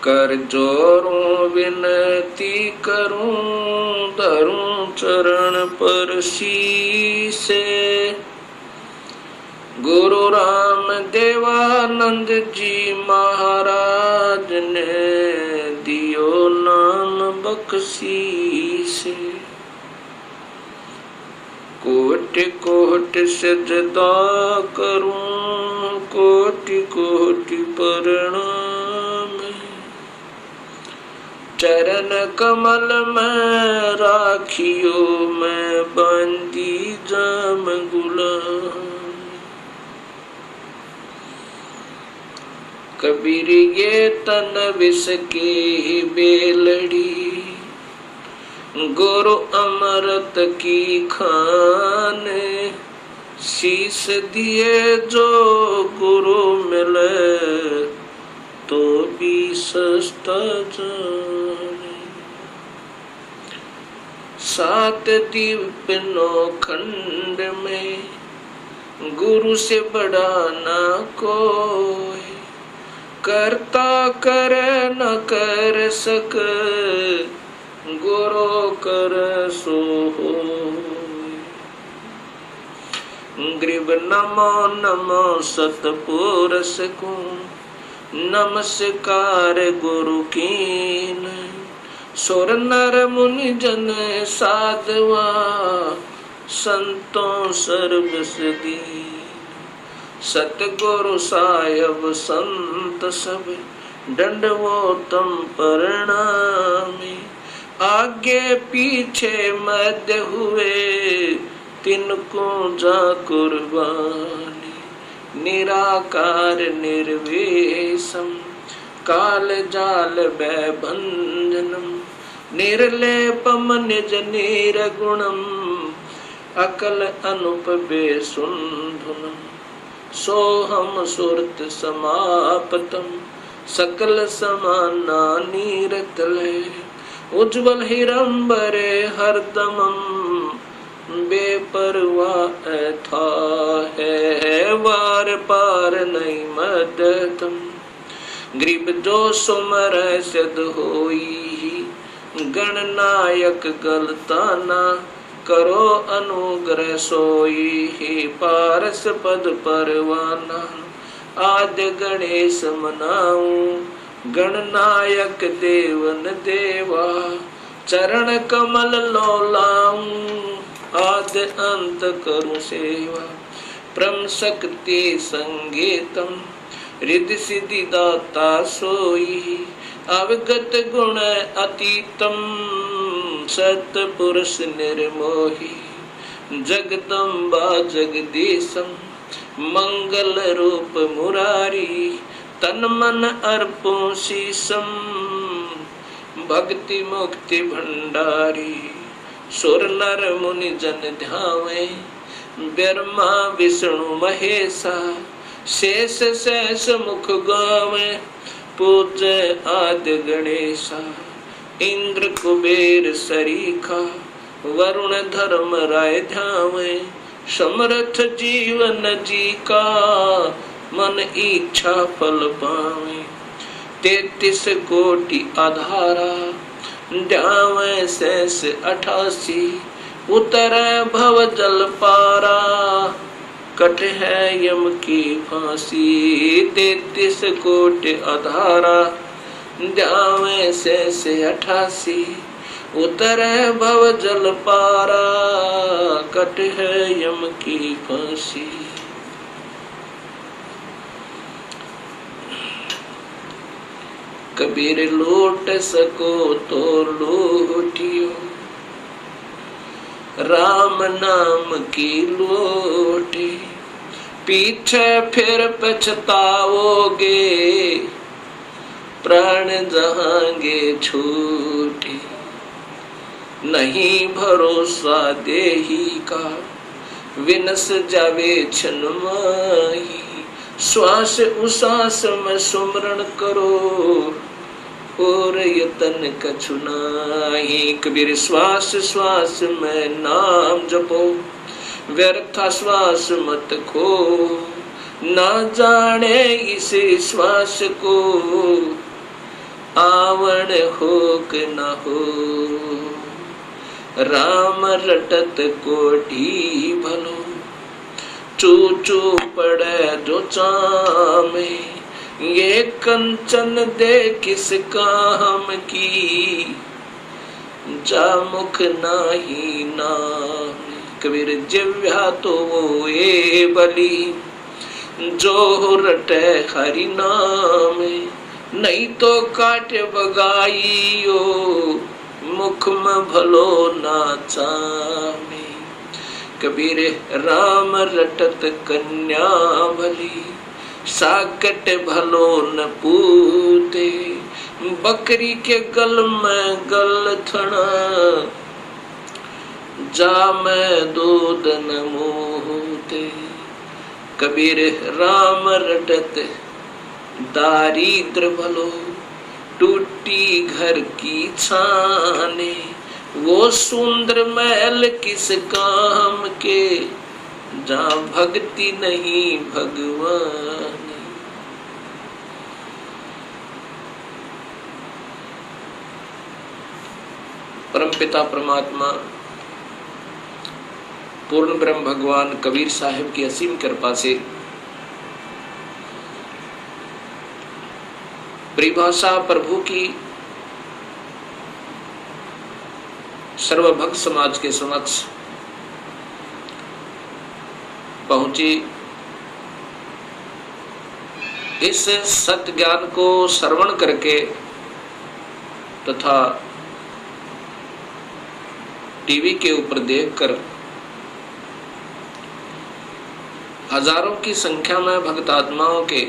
कर जोरूं विनती करूं, धरूं चरण पर शीसे। गुरु राम देवानंद जी महाराज ने दियो नाम बख्शीसे। कोटि कोटि सजदा करूं, कोटि कोटि प्रणाम। चरण कमल में राखियो, मैं बंदी जाम गुलाम। कबीर ये तन विष की बेलड़ी, गुरु अमृत की खान। शीस दिए जो गुरु मिले, तो भी सस्ता जाने। सात दीप नौ खंड में, गुरु से बड़ा ना कोई। करता करे न कर सक, गुरु कर सो होय। ग्रीव नमो नमो सतपुरुष को, नमस्कार गुरु कीन। सुर नर मुनि जन साधवा, संतों सर्वस दीन। सतगुरु साहिब संत सब, दंडवतम प्रणामी। आगे पीछे मध्य हुए, तिनको जा कुर्बानी। निराकार निर्वेशम, काल जाल भंजनम। निर्लेपम निज निर्गुणम, अकल अनुप बेसुंधुनम। सोहम सुरत समापतम, सकल समाना नीरतले। उज्ज्वल हिरंबरे हरदमम, बेपरवाह था है वार पार नहीं मदतम। ग्रीब जो सुमर सिद्ध होई, गणनायक गलताना। करो अनुग्रह सोई, ही पारस पद परवाना। आद्य गणेश मनाऊं, गणनायक देवन देवा। चरण कमल लौलाऊं, आद्य अंत करूं सेवा। परम शक्ति संगीतम, रिद्धि सिद्धि दाता सोई। अवगत गुण अतीतम, सतपुरुष निर्मोही। जगदम्बा जगदीशम, मंगल रूप मुरारी। तन मन अर्पों शीसम, भक्ति मुक्ति भंडारी। सुर नर मुनि जन ध्यावे, ब्रह्मा विष्णु महेशा। शेष शेष मुख गावे, पूज्य आदि गणेशा। इंद्र कुबेर सरीखा, वरुण धर्म राय ध्यावे। समर्थ जीवन जी का, मन इच्छा फल पावे। 33 कोटि आधारा, ध्यावे शेष 88। उतरे भव जल पारा, कट है यम की फांसी। 33 कोटि आधारा, ध्यावे शेष 88। उतरे भव जल पारा, कट है यम की फांसी। कबीर लूट सको तो लूटियो, राम नाम की लोटी। पीछे फिर पछताओगे, प्राण जहांगे छूटे। नहीं भरोसा देही का, विनस जावे छन माही। श्वास उसास में सुमरण करो, और यतन कछु नाही। कबीर श्वास श्वास में नाम जपो, व्यर्थ श्वास मत खो। ना जाने इस श्वास को, आवण होक न हो। राम रटत कोठी भलो, चू चू पड़े जो चामे। ये कंचन दे किस काम की, जा मुख नाही नाम। कबीर जिव्या तो वो ए बली, जो रटे हरि नाम। नहीं तो काट बगाइयो, मुख में भलो ना चामे। कबीर राम रटत कन्या भली, साकट भलो न पूते। बकरी के गल में गल थना, जा में दूध न मोहते। कबीर राम रटत दारिद्र भलो, टूटी घर की छाने। वो सुंदर महल किस काम के, जहाँ भक्ति नहीं भगवान। परमपिता परमात्मा पूर्ण ब्रह्म भगवान कबीर साहिब की असीम कृपा से परिभाषा प्रभु की सर्वभक्त समाज के समक्ष पहुंची। इस सत्य ज्ञान को श्रवण करके तथा टीवी के ऊपर देखकर हजारों की संख्या में भक्त आत्माओं के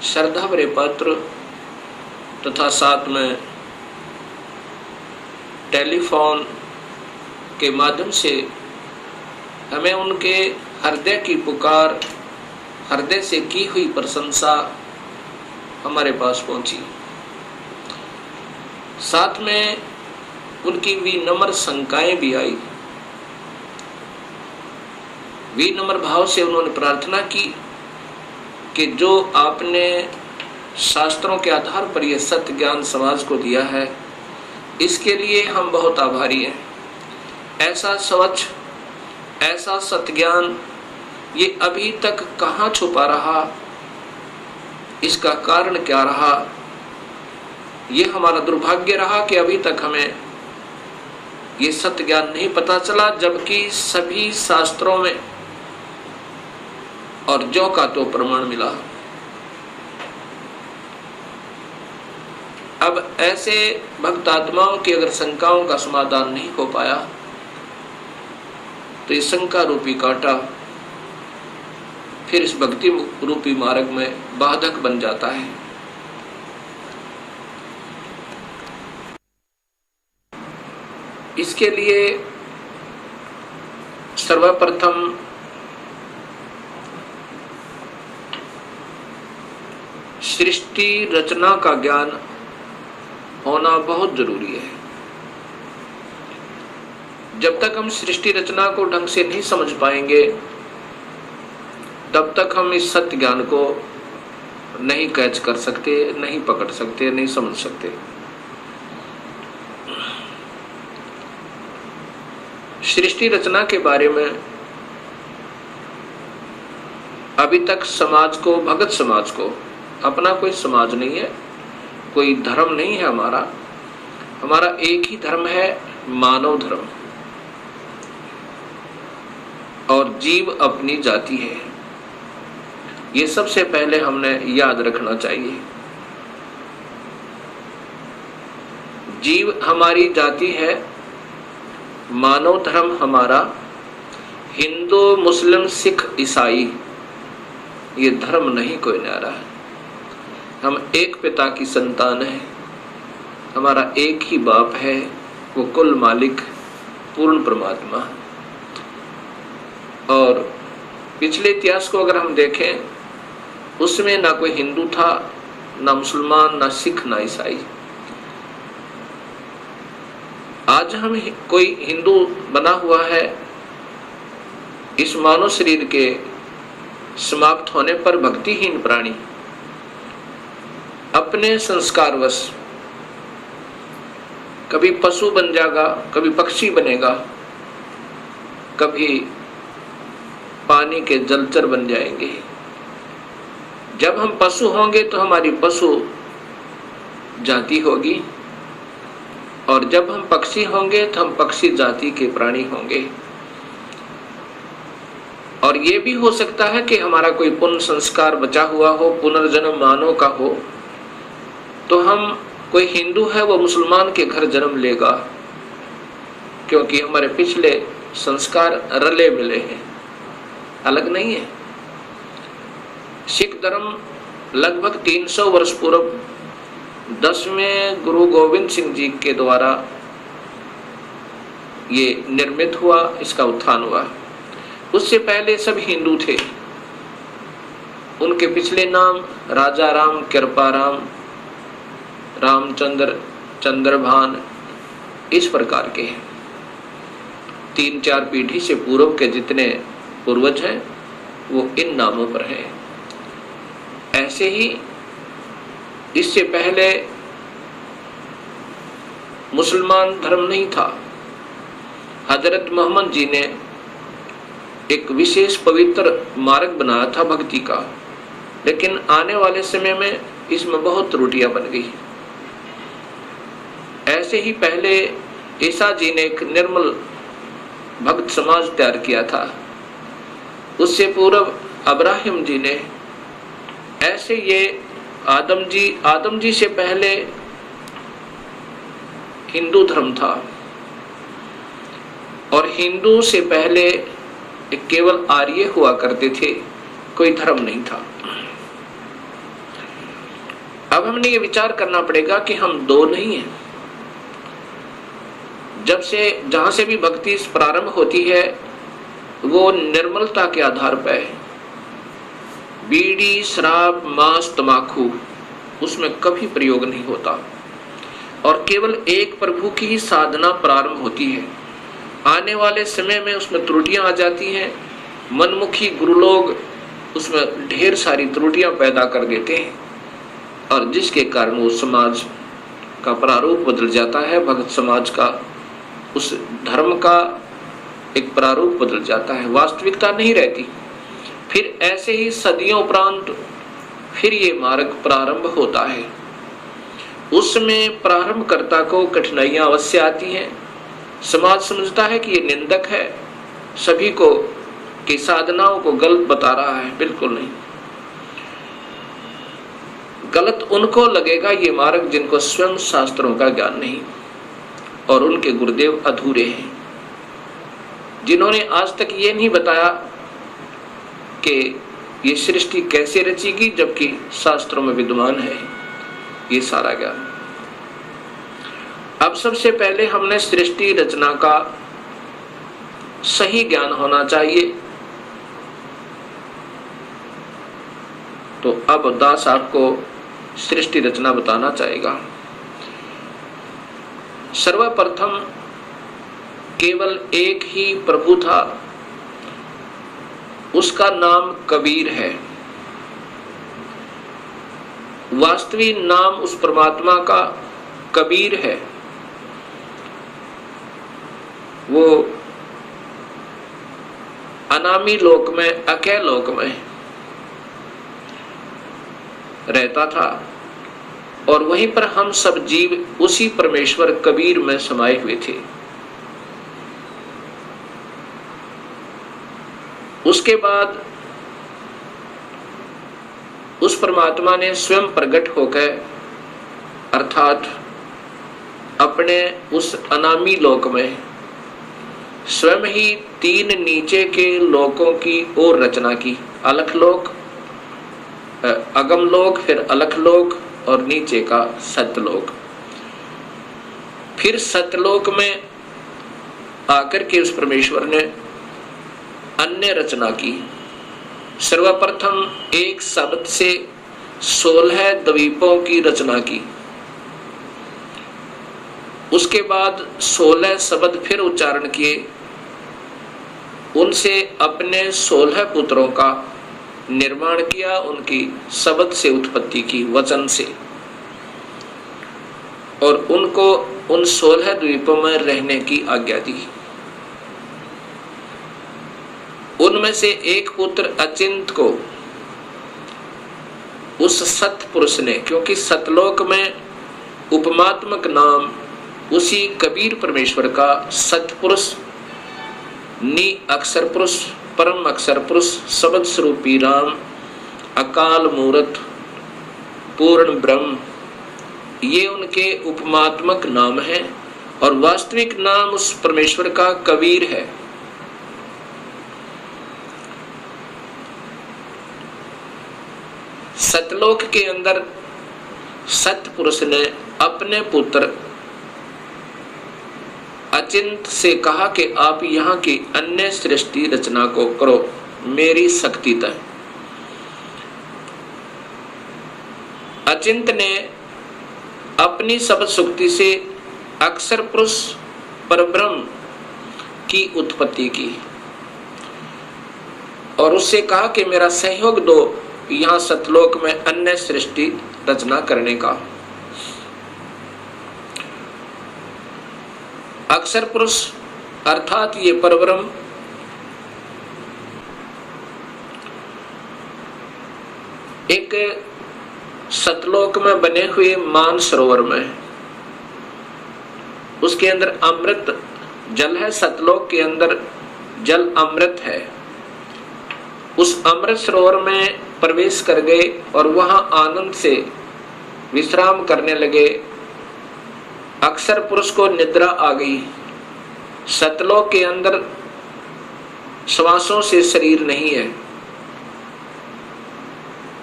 श्रद्धा भरे पत्र तथा साथ में टेलीफोन के माध्यम से हमें उनके हृदय की पुकार, हृदय से की हुई प्रशंसा हमारे पास पहुंची। साथ में उनकी विनम्र शंकाएं भी आई। विनम्र भाव से उन्होंने प्रार्थना की कि जो आपने शास्त्रों के आधार पर यह सत्य ज्ञान समाज को दिया है, इसके लिए हम बहुत आभारी हैं। ऐसा स्वच्छ, ऐसा सत्य ज्ञान ये अभी तक कहाँ छुपा रहा, इसका कारण क्या रहा? ये हमारा दुर्भाग्य रहा कि अभी तक हमें ये सत्य ज्ञान नहीं पता चला, जबकि सभी शास्त्रों में और जो का तो प्रमाण मिला। अब ऐसे भक्त आत्माओं की अगर शंकाओं का समाधान नहीं हो पाया तो इस शंका रूपी कांटा फिर इस भक्ति रूपी मार्ग में बाधक बन जाता है। इसके लिए सर्वप्रथम सृष्टि रचना का ज्ञान होना बहुत जरूरी है। जब तक हम सृष्टि रचना को ढंग से नहीं समझ पाएंगे, तब तक हम इस सत्य ज्ञान को नहीं कैच कर सकते, नहीं पकड़ सकते, नहीं समझ सकते। सृष्टि रचना के बारे में अभी तक समाज को, भगत समाज को, अपना कोई समाज नहीं है, कोई धर्म नहीं है हमारा एक ही धर्म है, मानव धर्म। और जीव अपनी जाति है, ये सबसे पहले हमने याद रखना चाहिए। जीव हमारी जाति है, मानव धर्म हमारा हिंदू, मुस्लिम, सिख, ईसाई ये धर्म नहीं कोई न्यारा है। हम एक पिता की संतान हैं, हमारा एक ही बाप है, वो कुल मालिक पूर्ण परमात्मा। और पिछले इतिहास को अगर हम देखें, उसमें ना कोई हिंदू था, ना मुसलमान, ना सिख, ना ईसाई। आज हम कोई हिंदू बना हुआ है, इस मानव शरीर के समाप्त होने पर भक्तिहीन प्राणी अपने संस्कारवश कभी पशु बन जाएगा, कभी पक्षी बनेगा, कभी पानी के जलचर बन जाएंगे। जब हम पशु होंगे तो हमारी पशु जाति होगी, और जब हम पक्षी होंगे तो हम पक्षी जाति के प्राणी होंगे। और ये भी हो सकता है कि हमारा कोई पुण्य संस्कार बचा हुआ हो, पुनर्जन्म मानव का हो, तो हम, कोई हिंदू है वो मुसलमान के घर जन्म लेगा, क्योंकि हमारे पिछले संस्कार रले मिले हैं, अलग नहीं है। सिख धर्म लगभग 300 वर्ष पूर्व 10वें गुरु गोविंद सिंह जी के द्वारा ये निर्मित हुआ, इसका उत्थान हुआ। उससे पहले सब हिंदू थे। उनके पिछले नाम राजा राम, कृपा राम, रामचंद्र, चंद्रभान, इस प्रकार के हैं। 3-4 पीढ़ी से पूर्व के जितने पूर्वज हैं वो इन नामों पर हैं। ऐसे ही इससे पहले मुसलमान धर्म नहीं था। हजरत मोहम्मद जी ने एक विशेष पवित्र मार्ग बनाया था भक्ति का, लेकिन आने वाले समय में इसमें बहुत त्रुटियां बन गई। ऐसे ही पहले ईसा जी ने एक निर्मल भक्त समाज तैयार किया था, उससे पूर्व अब्राहिम जी ने, ऐसे ये आदम जी से पहले हिंदू धर्म था, और हिंदू से पहले केवल आर्य हुआ करते थे, कोई धर्म नहीं था। अब हमने ये विचार करना पड़ेगा कि हम दो नहीं हैं। जहां से भी भक्ति प्रारंभ होती है वो निर्मलता के आधार पर है। बीड़ी, शराब, मांस, तंबाकू उसमें कभी प्रयोग नहीं होता, और केवल एक प्रभु की ही साधना प्रारंभ होती है। आने वाले समय में उसमें त्रुटियां आ जाती हैं। मनमुखी गुरु लोग उसमें ढेर सारी त्रुटियां पैदा कर देते हैं, और जिसके कारण वो समाज का प्रारूप बदल जाता है। भक्त समाज का, उस धर्म का एक प्रारूप बदल जाता है, वास्तविकता नहीं रहती। फिर ऐसे ही सदियों उपरांत फिर ये मार्ग प्रारंभ होता है। उसमें प्रारंभकर्ता को कठिनाइयां अवश्य आती हैं। समाज समझता है कि ये निंदक है, सभी को की साधनाओं को गलत बता रहा है। बिल्कुल नहीं, गलत उनको लगेगा ये मार्ग जिनको स्वयं शास्त्रों का ज्ञान नहीं, और उनके गुरुदेव अधूरे हैं, जिन्होंने आज तक ये नहीं बताया कि ये सृष्टि कैसे रचेगी, जबकि शास्त्रों में विद्यमान है ये सारा ज्ञान। अब सबसे पहले हमने सृष्टि रचना का सही ज्ञान होना चाहिए। तो अब दास आपको सृष्टि रचना बताना चाहेगा। सर्वप्रथम केवल एक ही प्रभु था, उसका नाम कबीर है। वास्तविक नाम उस परमात्मा का कबीर है। वो अनामी लोक में, अकय लोक में रहता था, और वहीं पर हम सब जीव उसी परमेश्वर कबीर में समाये हुए थे। उसके बाद उस परमात्मा ने स्वयं प्रकट होकर, अर्थात अपने उस अनामी लोक में स्वयं ही 3 नीचे के लोकों की और रचना की। अलख लोक, अगम लोक, फिर अलख लोक, और नीचे का सतलोक। फिर सतलोक में आकर के उस परमेश्वर ने अन्य रचना की। सर्वप्रथम एक शब्द से 16 द्वीपों की रचना की। उसके बाद 16 शब्द फिर उच्चारण किए, उनसे अपने 16 पुत्रों का निर्माण किया, उनकी शब्द से उत्पत्ति की, वचन से। और उनको उन 16 द्वीपों में रहने की आज्ञा दी। उनमें से एक पुत्र अचिंत को उस सतपुरुष ने, क्योंकि सतलोक में उपमात्मक नाम उसी कबीर परमेश्वर का सतपुरुष, नि अक्षर पुरुष, परम अक्षर पुरुष, शब्द स्वरूपी राम, अकाल मूर्त, पूर्ण ब्रह्म, ये उनके उपमात्मक नाम हैं और वास्तविक नाम उस परमेश्वर का कबीर है। सतलोक के अंदर सतपुरुष ने अपने पुत्र अचिंत से कहा कि आप यहाँ की अन्य सृष्टि रचना को करो मेरी शक्ति तक। अचिंत ने अपनी शब्द शक्ति से अक्षर पुरुष परब्रह्म की उत्पत्ति की और उससे कहा कि मेरा सहयोग दो यहाँ सतलोक में अन्य सृष्टि रचना करने का। अक्षर पुरुष अर्थात ये परब्रह्म एक सतलोक में बने हुए मान सरोवर में, उसके अंदर अमृत जल है। सतलोक के अंदर जल अमृत है। उस अमृत सरोवर में प्रवेश कर गए और वहां आनंद से विश्राम करने लगे। अक्षर पुरुष को निद्रा आ गई। सतलोक के अंदर श्वासों से शरीर नहीं है।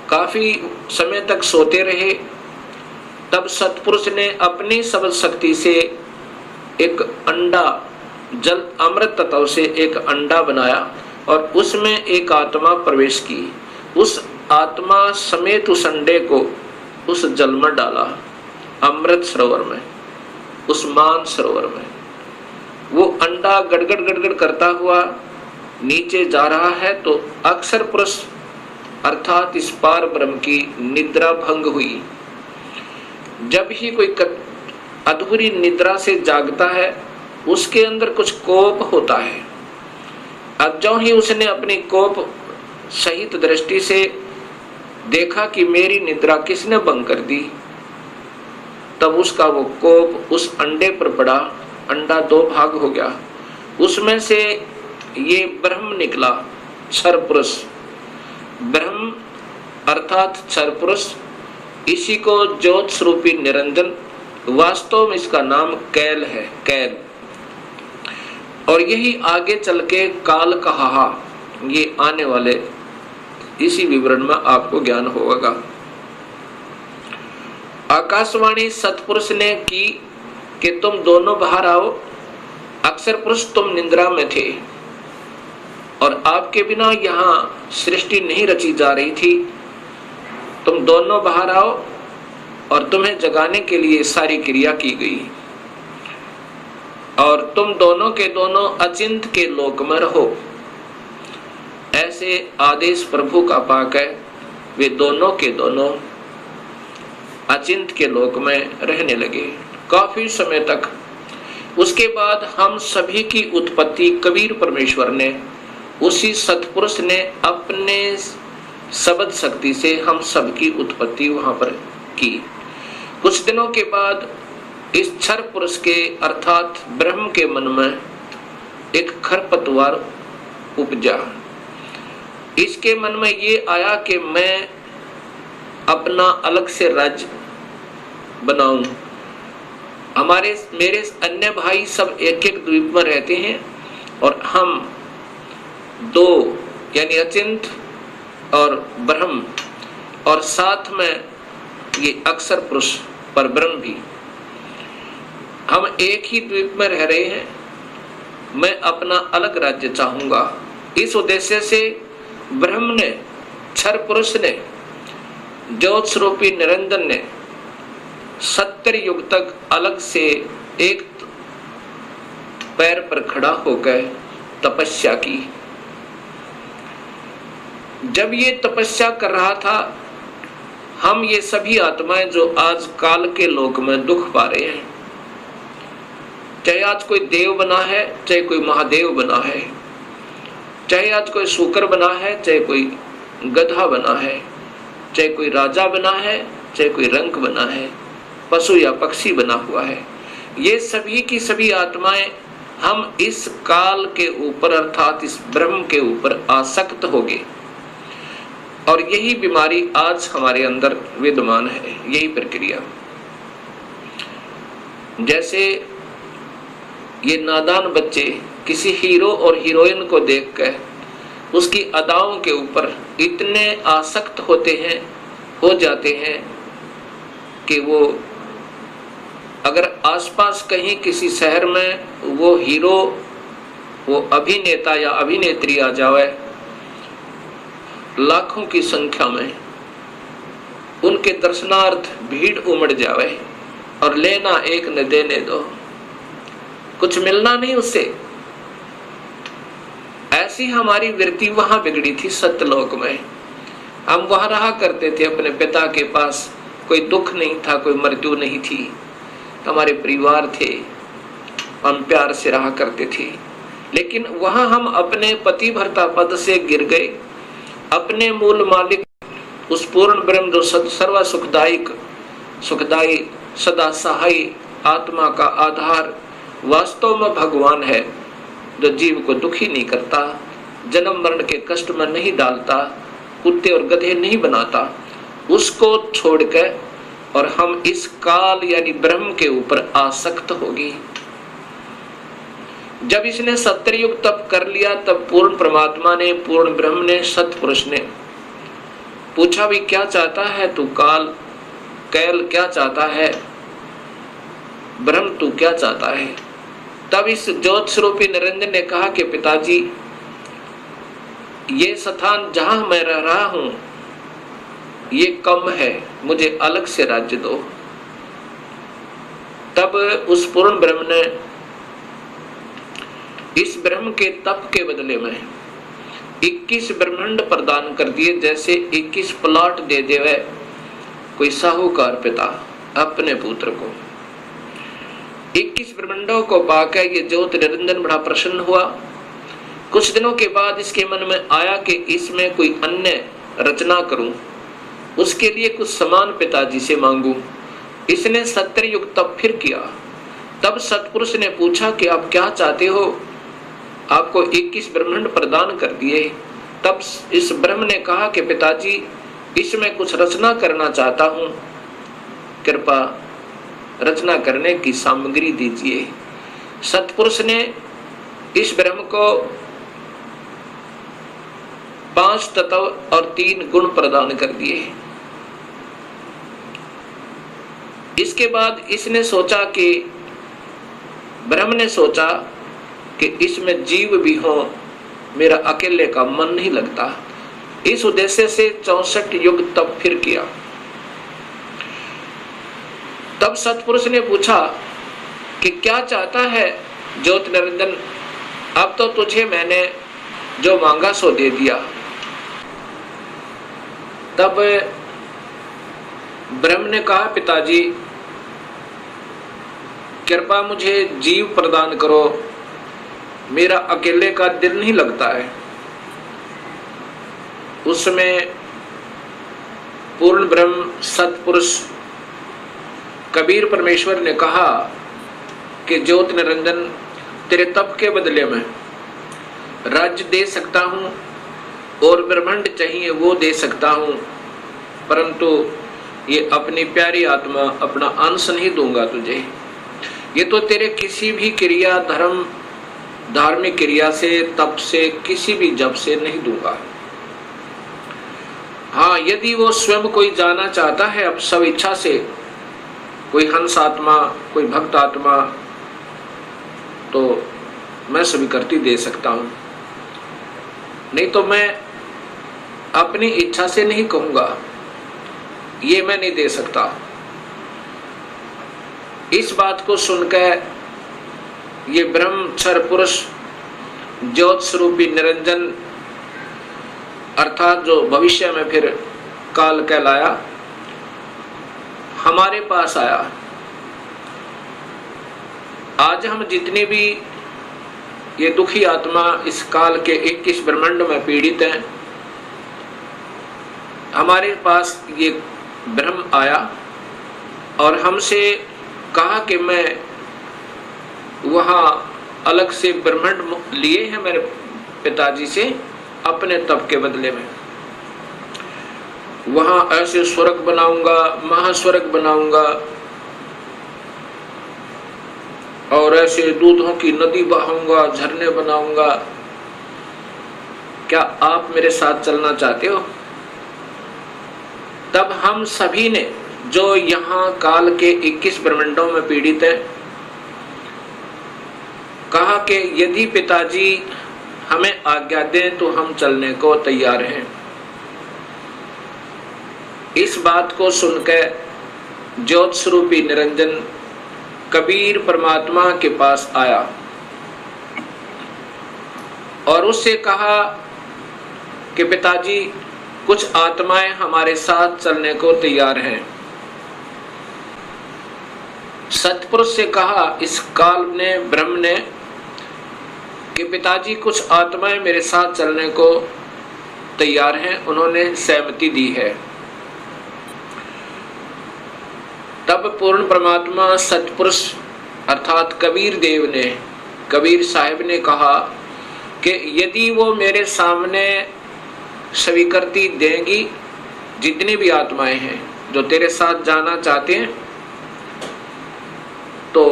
काफी समय तक सोते रहे। तब सतपुरुष ने अपनी शब्द शक्ति से एक अंडा, जल अमृत तत्व से एक अंडा बनाया और उसमें एक आत्मा प्रवेश की। उस आत्मा समेत उस अंडे को उस जल में डाला, अमृत सरोवर में, उस मान सरोवर में। वो अंडा गड़गड़ गड़गड़ करता हुआ नीचे जा रहा है तो अक्षर पुरुष अर्थात इस पार ब्रह्म की निद्रा भंग हुई। जब ही कोई अधूरी निद्रा से जागता है उसके अंदर कुछ कोप होता है। अब जो ही उसने अपनी कोप सहित दृष्टि से देखा कि मेरी निद्रा किसने भंग कर दी, तब उसका वो कोप उस अंडे पर पड़ा। अंडा 2 भाग हो गया। उसमें से ये ब्रह्म निकला, क्षर पुरुष। ब्रह्म अर्थात क्षर पुरुष, इसी को ज्योत स्वरूपी निरंजन, वास्तव में इसका नाम कैल है, कैल। और यही आगे चल के काल कहा, ये आने वाले इसी विवरण में आपको ज्ञान होगा। आकाशवाणी सतपुरुष ने की कि तुम दोनों बाहर आओ। अक्षर पुरुष तुम निद्रा में थे और आपके बिना यहाँ सृष्टि नहीं रची जा रही थी। तुम दोनों बाहर आओ और तुम्हें जगाने के लिए सारी क्रिया की गई और तुम दोनों के दोनों अचिंत के लोक में रहो। ऐसे आदेश प्रभु का पाक है। वे दोनों के दोनों अचिंत के लोक में रहने लगे काफी समय तक। उसके बाद हम सभी की उत्पत्ति कबीर परमेश्वर ने, उसी सतपुरुष ने अपने शब्द शक्ति से हम सबकी उत्पत्ति वहां पर की। कुछ दिनों के बाद इस क्षर पुरुष के अर्थात ब्रह्म के मन में एक खरपतवार उपजा। इसके मन में ये आया कि मैं अपना अलग से राज्य बनाऊं। मेरे अन्य भाई सब एक एक द्वीप में रहते हैं और हम 2 यानी अचिंत और ब्रह्म और साथ में ये अक्षर पुरुष पर ब्रह्म भी, हम एक ही द्वीप में रह रहे हैं। मैं अपना अलग राज्य चाहूंगा। इस उद्देश्य से ब्रह्म ने, क्षर पुरुष ने, ज्योत स्वरूपी निरंजन ने 70 युग तक अलग से एक पैर पर खड़ा होकर तपस्या की। जब ये तपस्या कर रहा था, हम ये सभी आत्माएं जो आज काल के लोक में दुख पा रहे हैं, चाहे आज कोई देव बना है, चाहे कोई महादेव बना है, चाहे आज कोई शूकर बना है, चाहे कोई गधा बना है, चाहे कोई राजा बना है, चाहे कोई रंक बना है, पशु या पक्षी बना हुआ है, ये सभी की सभी आत्माएं हम इस काल के ऊपर अर्थात इस ब्रह्म के ऊपर आसक्त हो गए। और यही बीमारी आज हमारे अंदर विद्यमान है, यही प्रक्रिया। जैसे ये नादान बच्चे किसी हीरो और हीरोइन को देखकर उसकी अदाओं के ऊपर इतने आसक्त हो जाते हैं कि वो अगर आसपास कहीं किसी शहर में वो हीरो, वो अभिनेता या अभिनेत्री आ जावे, लाखों की संख्या में उनके दर्शनार्थ भीड़ उमड़ जावे और लेना एक न देने दो, कुछ मिलना नहीं उससे। ऐसी हमारी वृत्ति वहां बिगड़ी थी सत्यलोक में। हम वहां रहा करते थे अपने पिता के पास, कोई दुख नहीं था, कोई मृत्यु नहीं थी, हमारे परिवार थे, हम प्यार से रहा करते थे। लेकिन वहां हम अपने पति भर्ता पद से गिर गए, अपने मूल मालिक उस पूर्ण ब्रह्म जो सर्व सुखदायी सदा सहाय आत्मा का आधार वास्तव में भगवान है, जो जीव को दुखी नहीं करता, जन्म मरण के कष्ट में नहीं डालता, कुत्ते और गधे नहीं बनाता, उसको छोड़कर और हम इस काल यानी ब्रह्म के ऊपर आसक्त होगी। जब इसने सत्ययुग तप कर लिया, तब पूर्ण परमात्मा ने, पूर्ण ब्रह्म ने, सतपुरुष ने पूछा भी क्या चाहता है तू, कैल क्या चाहता है, ब्रह्म तू क्या चाहता है। तब इस ज्योत स्वरूपी निरंजन ने कहा कि पिताजी, ये स्थान जहां मैं रह रहा हूं ये कम है, मुझे अलग से राज्य दो। तब उस पूर्ण ब्रह्म ने इस ब्रह्म के तप के बदले में 21 ब्रह्मांड प्रदान कर दिए, जैसे 21 प्लॉट दे देवे कोई साहूकार पिता अपने पुत्र को। 21 ब्रह्मांडों को पाकर ये ज्योत निरंजन बड़ा प्रसन्न हुआ। कुछ दिनों के बाद इसके मन में आया कि इसमें कोई अन्य रचना करूं, उसके लिए कुछ समान पिताजी से मांगूं। इसने सत्ययुग तप फिर किया। तब सतपुरुष ने पूछा कि आप क्या चाहते हो, आपको 21 ब्रह्मांड प्रदान कर दिए। तब इस ब्रह्म ने कहा कि पिताजी, इसमें कुछ रचना करना चाहता हूं, कृपा रचना करने की सामग्री दीजिए। सतपुरुष ने इस ब्रह्म को 5 तत्व और 3 गुण प्रदान कर दिए। इसके बाद इसने सोचा कि ब्रह्म ने सोचा कि इसमें जीव भी हो, मेरा अकेले का मन नहीं लगता। इस उद्देश्य से 64 युग तप फिर किया। तब सतपुरुष ने पूछा कि क्या चाहता है ज्योत निरंजन, अब तो तुझे मैंने जो मांगा सो दे दिया। तब ब्रह्म ने कहा, पिताजी कृपा मुझे जीव प्रदान करो, मेरा अकेले का दिल नहीं लगता है। उस समय पूर्ण ब्रह्म सतपुरुष कबीर परमेश्वर ने कहा कि ज्योत निरंजन, तेरे तप के बदले में राज्य दे सकता हूं और ब्रह्मांड चाहिए वो दे सकता हूं, परंतु ये अपनी प्यारी आत्मा, अपना अंश नहीं दूंगा तुझे। ये तो तेरे किसी भी क्रिया, धर्म, धार्मिक क्रिया से, तप से, किसी भी जप से नहीं दूंगा। हाँ, यदि वो स्वयं कोई जाना चाहता है अब सब इच्छा से, कोई हंस आत्मा, कोई भक्त आत्मा, तो मैं स्वीकृति दे सकता हूं, नहीं तो मैं अपनी इच्छा से नहीं कहूंगा, ये मैं नहीं दे सकता। इस बात को सुनकर ये ब्रह्मचर्य पुरुष ज्योत स्वरूपी निरंजन अर्थात जो भविष्य में फिर काल कहलाया, हमारे पास आया। आज हम जितने भी ये दुखी आत्मा इस काल के 21 ब्रह्मांड में पीड़ित हैं, हमारे पास ये ब्रह्म आया और हमसे कहा कि मैं वहाँ अलग से ब्रह्मांड लिए हैं मेरे पिताजी से अपने तप के बदले में। वहाँ ऐसे स्वर्ग बनाऊंगा, महास्वर्ग बनाऊंगा और ऐसे दूधों की नदी बहाऊंगा, झरने बनाऊंगा। क्या आप मेरे साथ चलना चाहते हो? तब हम सभी ने जो यहाँ काल के 21 ब्रह्मांडों में पीड़ित है, कहा कि यदि पिताजी हमें आज्ञा दें तो हम चलने को तैयार हैं। इस बात को सुनकर ज्योत स्वरूपी निरंजन कबीर परमात्मा के पास आया और उससे कहा कि पिताजी कुछ आत्माएं हमारे साथ चलने को तैयार हैं। सतपुरुष से कहा इस काल ने, ब्रह्म ने, कि पिताजी कुछ आत्माएं मेरे साथ चलने को तैयार हैं, उन्होंने सहमति दी है। तब पूर्ण परमात्मा सतपुरुष अर्थात कबीर देव ने, कबीर साहिब ने कहा कि यदि वो मेरे सामने स्वीकृति देंगी, जितनी भी आत्माएं हैं जो तेरे साथ जाना चाहते हैं, तो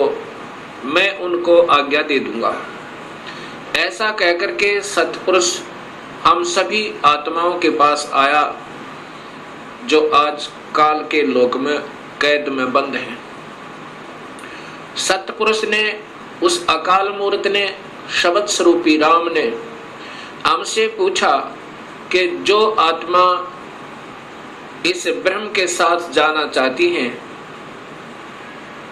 मैं उनको आज्ञा दे दूंगा। ऐसा कहकर के सतपुरुष हम सभी आत्माओं के पास आया जो आज काल के लोक में कैद में बंद हैं। सतपुरुष ने, उस अकाल मूर्त ने, शब्द स्वरूपी राम ने हमसे पूछा कि जो आत्मा इस ब्रह्म के साथ जाना चाहती हैं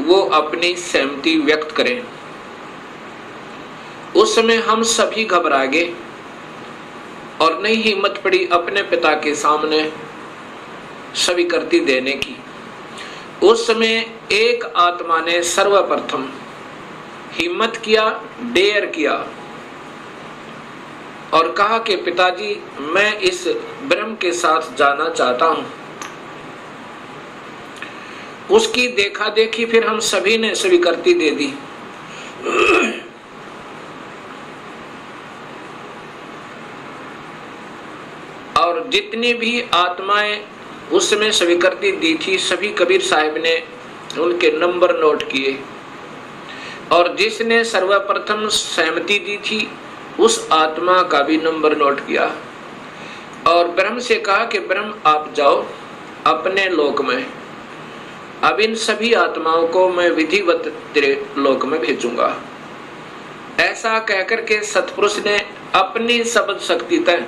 वो अपनी सहमति व्यक्त करें। उस समय हम सभी घबरा गए और नहीं हिम्मत पड़ी अपने पिता के सामने स्वीकृति देने की। उस समय एक आत्मा ने सर्वप्रथम हिम्मत किया, डेयर किया और कहा कि पिताजी मैं इस ब्रह्म के साथ जाना चाहता हूं। उसकी देखा देखी फिर हम सभी ने स्वीकृति दे दी। और जितनी भी आत्माएं उस समय स्वीकृति दी थी, सभी कबीर साहिब ने उनके नंबर नोट किए और जिसने सर्वप्रथम सहमति दी थी उस आत्मा का भी नंबर नोट किया और ब्रह्म से कहा कि ब्रह्म आप जाओ अपने लोक में, अब इन सभी आत्माओं को मैं विधिवत तेरे लोक में भेजूंगा। ऐसा कहकर के सतपुरुष ने अपनी शब्द शक्ति तक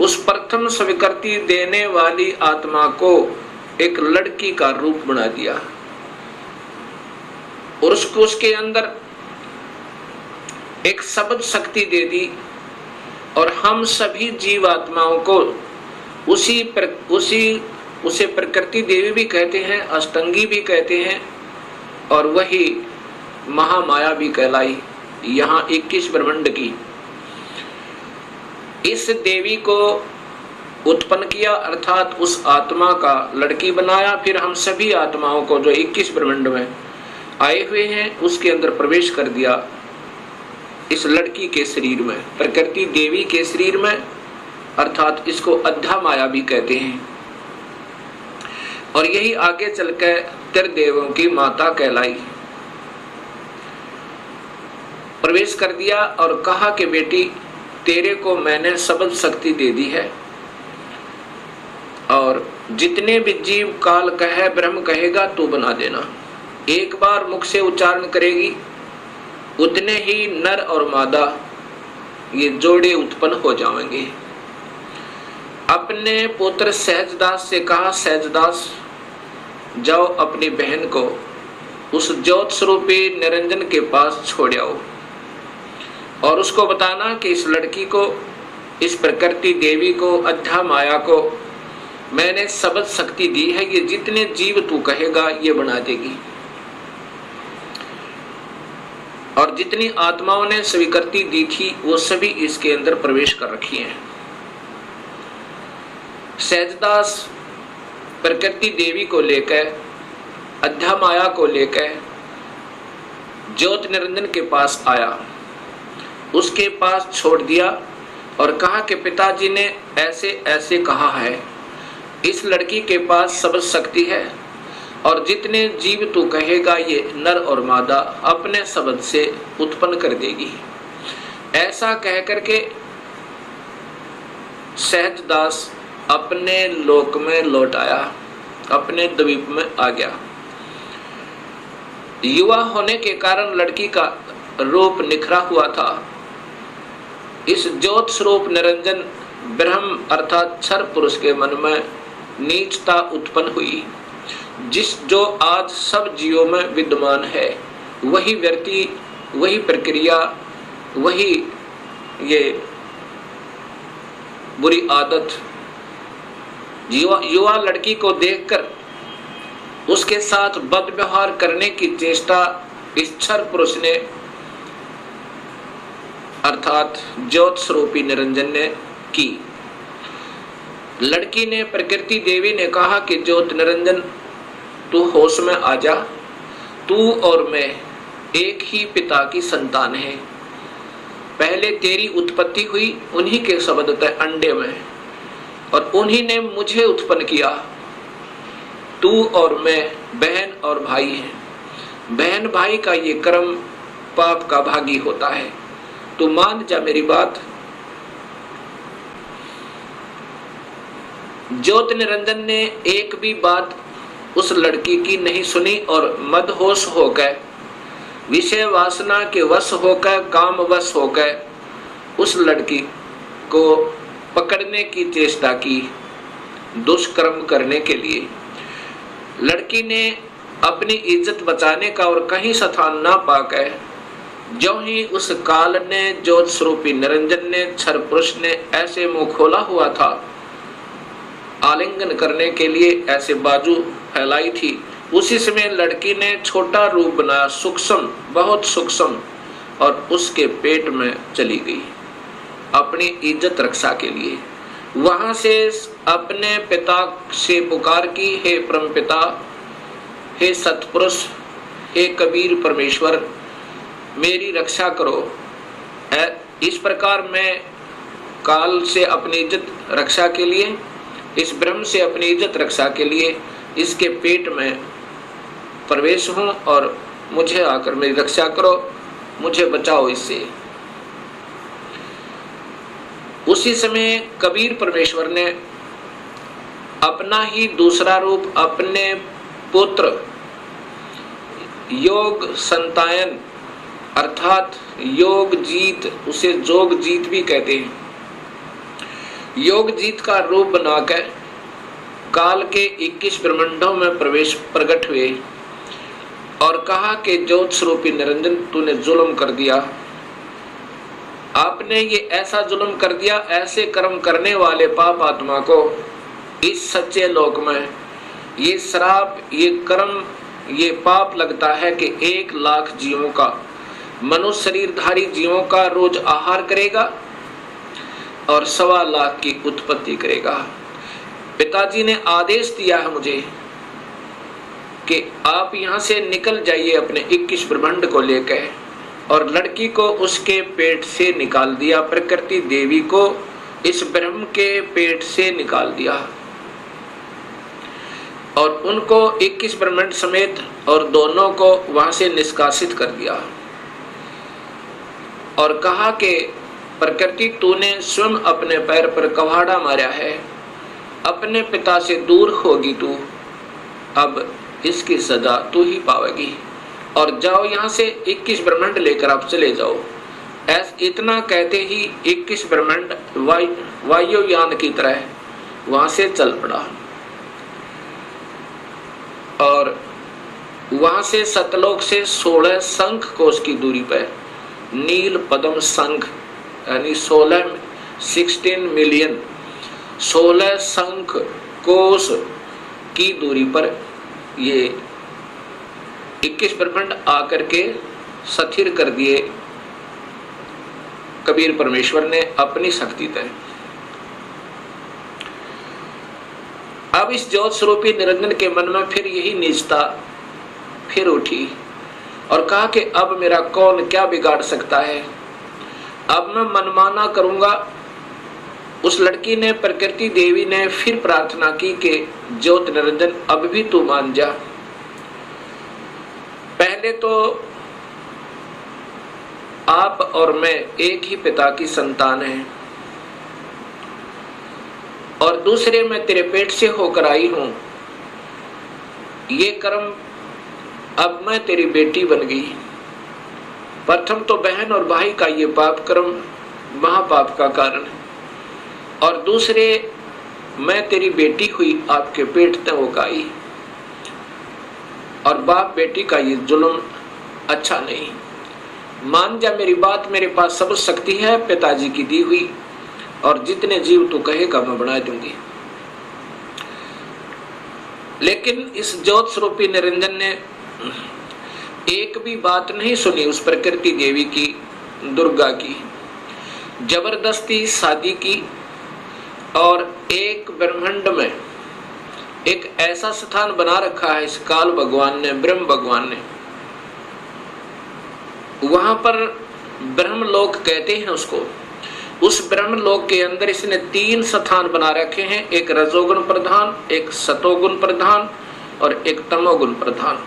उस प्रथम स्वीकृति देने वाली आत्मा को एक लड़की का रूप बना दिया और उसके अंदर एक शब्द शक्ति दे दी और हम सभी जीवात्माओं को उसे प्रकृति देवी भी कहते हैं, अष्टंगी भी कहते हैं और वही महामाया भी कहलाई। यहाँ 21 ब्रह्मांड की इस देवी को उत्पन्न किया अर्थात उस आत्मा का लड़की बनाया। फिर हम सभी आत्माओं को जो 21 ब्रह्मांड में आए हुए हैं उसके अंदर प्रवेश कर दिया, इस लड़की के शरीर में, प्रकृति देवी के शरीर में, अर्थात इसको अद्धा माया भी कहते हैं और यही आगे चलकर त्रिदेवों की माता कहलाई। प्रवेश कर दिया और कहा कि बेटी तेरे को मैंने शब्द शक्ति दे दी है और जितने भी जीव काल कहे ब्रह्म कहेगा तू बना देना। एक बार मुख से उच्चारण करेगी उतने ही नर और मादा ये जोड़े उत्पन्न हो जाएंगे। अपने पुत्र सहजदास से कहा सहजदास जाओ अपनी बहन को उस ज्योत स्वरूपी निरंजन के पास छोड़ आओ और उसको बताना कि इस लड़की को, इस प्रकृति देवी को, अद्धा माया को मैंने सबद शक्ति दी है, ये जितने जीव तू कहेगा ये बना देगी। और जितनी आत्माओं ने स्वीकृति दी थी वो सभी इसके अंदर प्रवेश कर रखी हैं। सहजदास प्रकृति देवी को लेकर, अध्यामाया को लेकर ज्योत निरंजन के पास आया, उसके पास छोड़ दिया और कहा कि पिताजी ने ऐसे ऐसे कहा है, इस लड़की के पास सब शक्ति है और जितने जीव तू कहेगा ये नर और मादा अपने शब्द से उत्पन्न कर देगी। ऐसा कह करके सहजदास अपने लोक में लौट आया, अपने द्वीप में आ गया। युवा होने के कारण लड़की का रूप निखरा हुआ था। इस ज्योत स्वरूप निरंजन ब्रह्म अर्थात क्षर पुरुष के मन में नीचता उत्पन्न हुई। जो आज सब जीवों में विद्यमान है, वही व्यक्ति, वही प्रक्रिया, वही ये बुरी आदत युवा लड़की को देखकर उसके साथ बद व्यवहार करने की चेष्टा इस क्षर पुरुष ने अर्थात ज्योत स्वरूपी निरंजन ने की। लड़की ने, प्रकृति देवी ने कहा कि ज्योत निरंजन तू होश में आ जा, तू और मैं एक ही पिता की संतान है। पहले तेरी उत्पत्ति हुई उन्हीं के शब्द तय अंडे में और उन्हीं ने मुझे उत्पन्न किया। तू और मैं बहन और भाई हैं। बहन भाई का ये कर्म पाप का भागी होता है। तू मान जा मेरी बात। ज्योत निरंजन ने एक भी बात उस लड़की की नहीं सुनी और मदहोश होकर, विषय वासना के वश होकर, काम वश होकर उस लड़की को पकड़ने की चेष्टा की, दुष्कर्म करने के लिए। लड़की ने अपनी इज्जत बचाने का और कहीं स्थान ना पाकर, जो ही उस काल ने, ज्योत स्वरूपी निरंजन ने, क्षर पुरुष ने ऐसे मुंह खोला हुआ था, आलिंगन करने के लिए ऐसे बाजू फैलाई थी, उसी समय लड़की ने छोटा रूप बनाया, सूक्ष्म, बहुत सूक्ष्म, और उसके पेट में चली गई अपनी इज्जत रक्षा के लिए। वहां से अपने पिता से पुकार की, हे परम पिता, हे सतपुरुष, हे कबीर परमेश्वर, मेरी रक्षा करो। इस प्रकार मैं काल से अपनी इज्जत रक्षा के लिए, इस ब्रह्म से अपनी इज्जत रक्षा के लिए इसके पेट में प्रवेश हूं और मुझे आकर मेरी रक्षा करो, मुझे बचाओ इससे। उसी समय कबीर परमेश्वर ने अपना ही दूसरा रूप अपने पुत्र योग संतायन अर्थात योग जीत, उसे जोग जीत भी कहते हैं, योग जीत का रूप बनाकर काल के 21 ब्रह्मांडों में प्रकट हुए और कहा कि ज्योत स्वरूपी निरंजन तूने जुल्म कर दिया, आपने ये ऐसा जुल्म कर दिया, ऐसे कर्म करने वाले पाप आत्मा को इस सच्चे लोक में ये श्राप, ये कर्म, ये पाप लगता है कि 1 लाख जीवों का, मनुष्य शरीरधारी जीवों का रोज आहार करेगा और 1.25 लाख की उत्पत्ति करेगा। पिताजी ने आदेश दिया है मुझे कि आप यहाँ से निकल जाइए अपने 21 ब्रह्मांड को लेकर, और लड़की को उसके पेट से निकाल दिया, प्रकृति देवी को इस ब्रह्म के पेट से निकाल दिया और उनको 21 ब्रह्मांड समेत और दोनों को वहां से निष्कासित कर दिया और कहा कि प्रकृति तूने स्वयं अपने पैर पर कवाड़ा मारा है, अपने पिता से दूर होगी तू, अब इसकी सजा तू ही पावेगी और जाओ यहाँ से 21 ब्रह्मांड लेकर आप चले जाओ। इतना कहते ही 21 ब्रह्मांड वायुयान की तरह वहां से चल पड़ा और वहां से सतलोक से 16 शंख कोश की दूरी पर नील पद्म शंख यानी 16 मिलियन 16 शंख कोस की दूरी पर ये 21 ब्रह्मांड आकर के स्थिर कर दिए कबीर परमेश्वर ने अपनी शक्ति तय। अब इस ज्योत स्वरूपी निरंजन के मन में फिर यही नीचता फिर उठी और कहा कि अब मेरा कौन क्या बिगाड़ सकता है, अब मैं मनमाना करूंगा। उस लड़की ने, प्रकृति देवी ने फिर प्रार्थना की कि ज्योत निरंजन अब भी तू मान जा। पहले तो आप और मैं एक ही पिता की संतान हैं, और दूसरे मैं तेरे पेट से होकर आई हूं। ये कर्म, अब मैं तेरी बेटी बन गई। प्रथम तो बहन और भाई का ये पाप कर्म महापाप का कारण है, और दूसरे मैं तेरी बेटी हुई आपके पेट में होकर आई, और बाप बेटी का ये जुल्म अच्छा नहीं। मान जा मेरी बात, मेरे पास सब शक्ति है पिताजी की दी हुई, और जितने जीव तू कहेगा मैं बना दूंगी। लेकिन इस ज्योत स्वरूपी निरंजन ने एक भी बात नहीं सुनी उस प्रकृति देवी की, दुर्गा की। जबरदस्ती शादी की, और एक ब्रह्मांड में एक ऐसा स्थान बना रखा है इस काल भगवान ने, ब्रह्म भगवान ने। वहां पर ब्रह्मलोक कहते हैं उसको। उस ब्रह्मलोक के अंदर इसने 3 स्थान बना रखे हैं, एक रजोगुण प्रधान, एक सतोगुण प्रधान और एक तमोगुण प्रधान।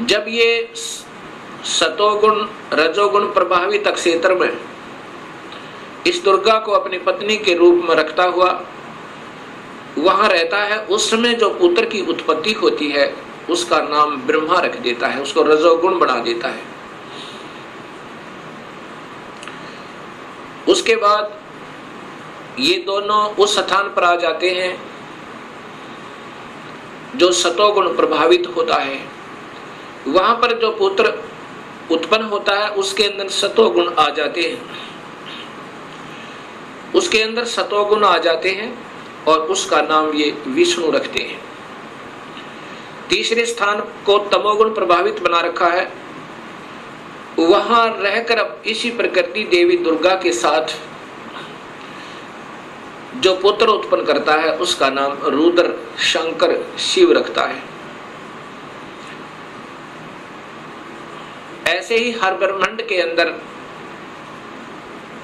जब ये सतोगुण रजोगुण प्रभावित क्षेत्र में इस दुर्गा को अपनी पत्नी के रूप में रखता हुआ वहां रहता है, उस समय जो पुत्र की उत्पत्ति होती है उसका नाम ब्रह्मा रख देता है, उसको रजोगुण बना देता है। उसके बाद ये दोनों उस स्थान पर आ जाते हैं जो सतोगुण प्रभावित होता है। वहां पर जो पुत्र उत्पन्न होता है उसके अंदर सतोगुण आ जाते हैं, उसके अंदर सतोगुण आ जाते हैं, और उसका नाम ये विष्णु रखते हैं। तीसरे स्थान को तमोगुण प्रभावित बना रखा है। वहां रहकर अब इसी प्रकृति देवी दुर्गा के साथ जो पुत्र उत्पन्न करता है उसका नाम रुद्र शंकर शिव रखता है। ऐसे ही हर ब्रह्मांड के अंदर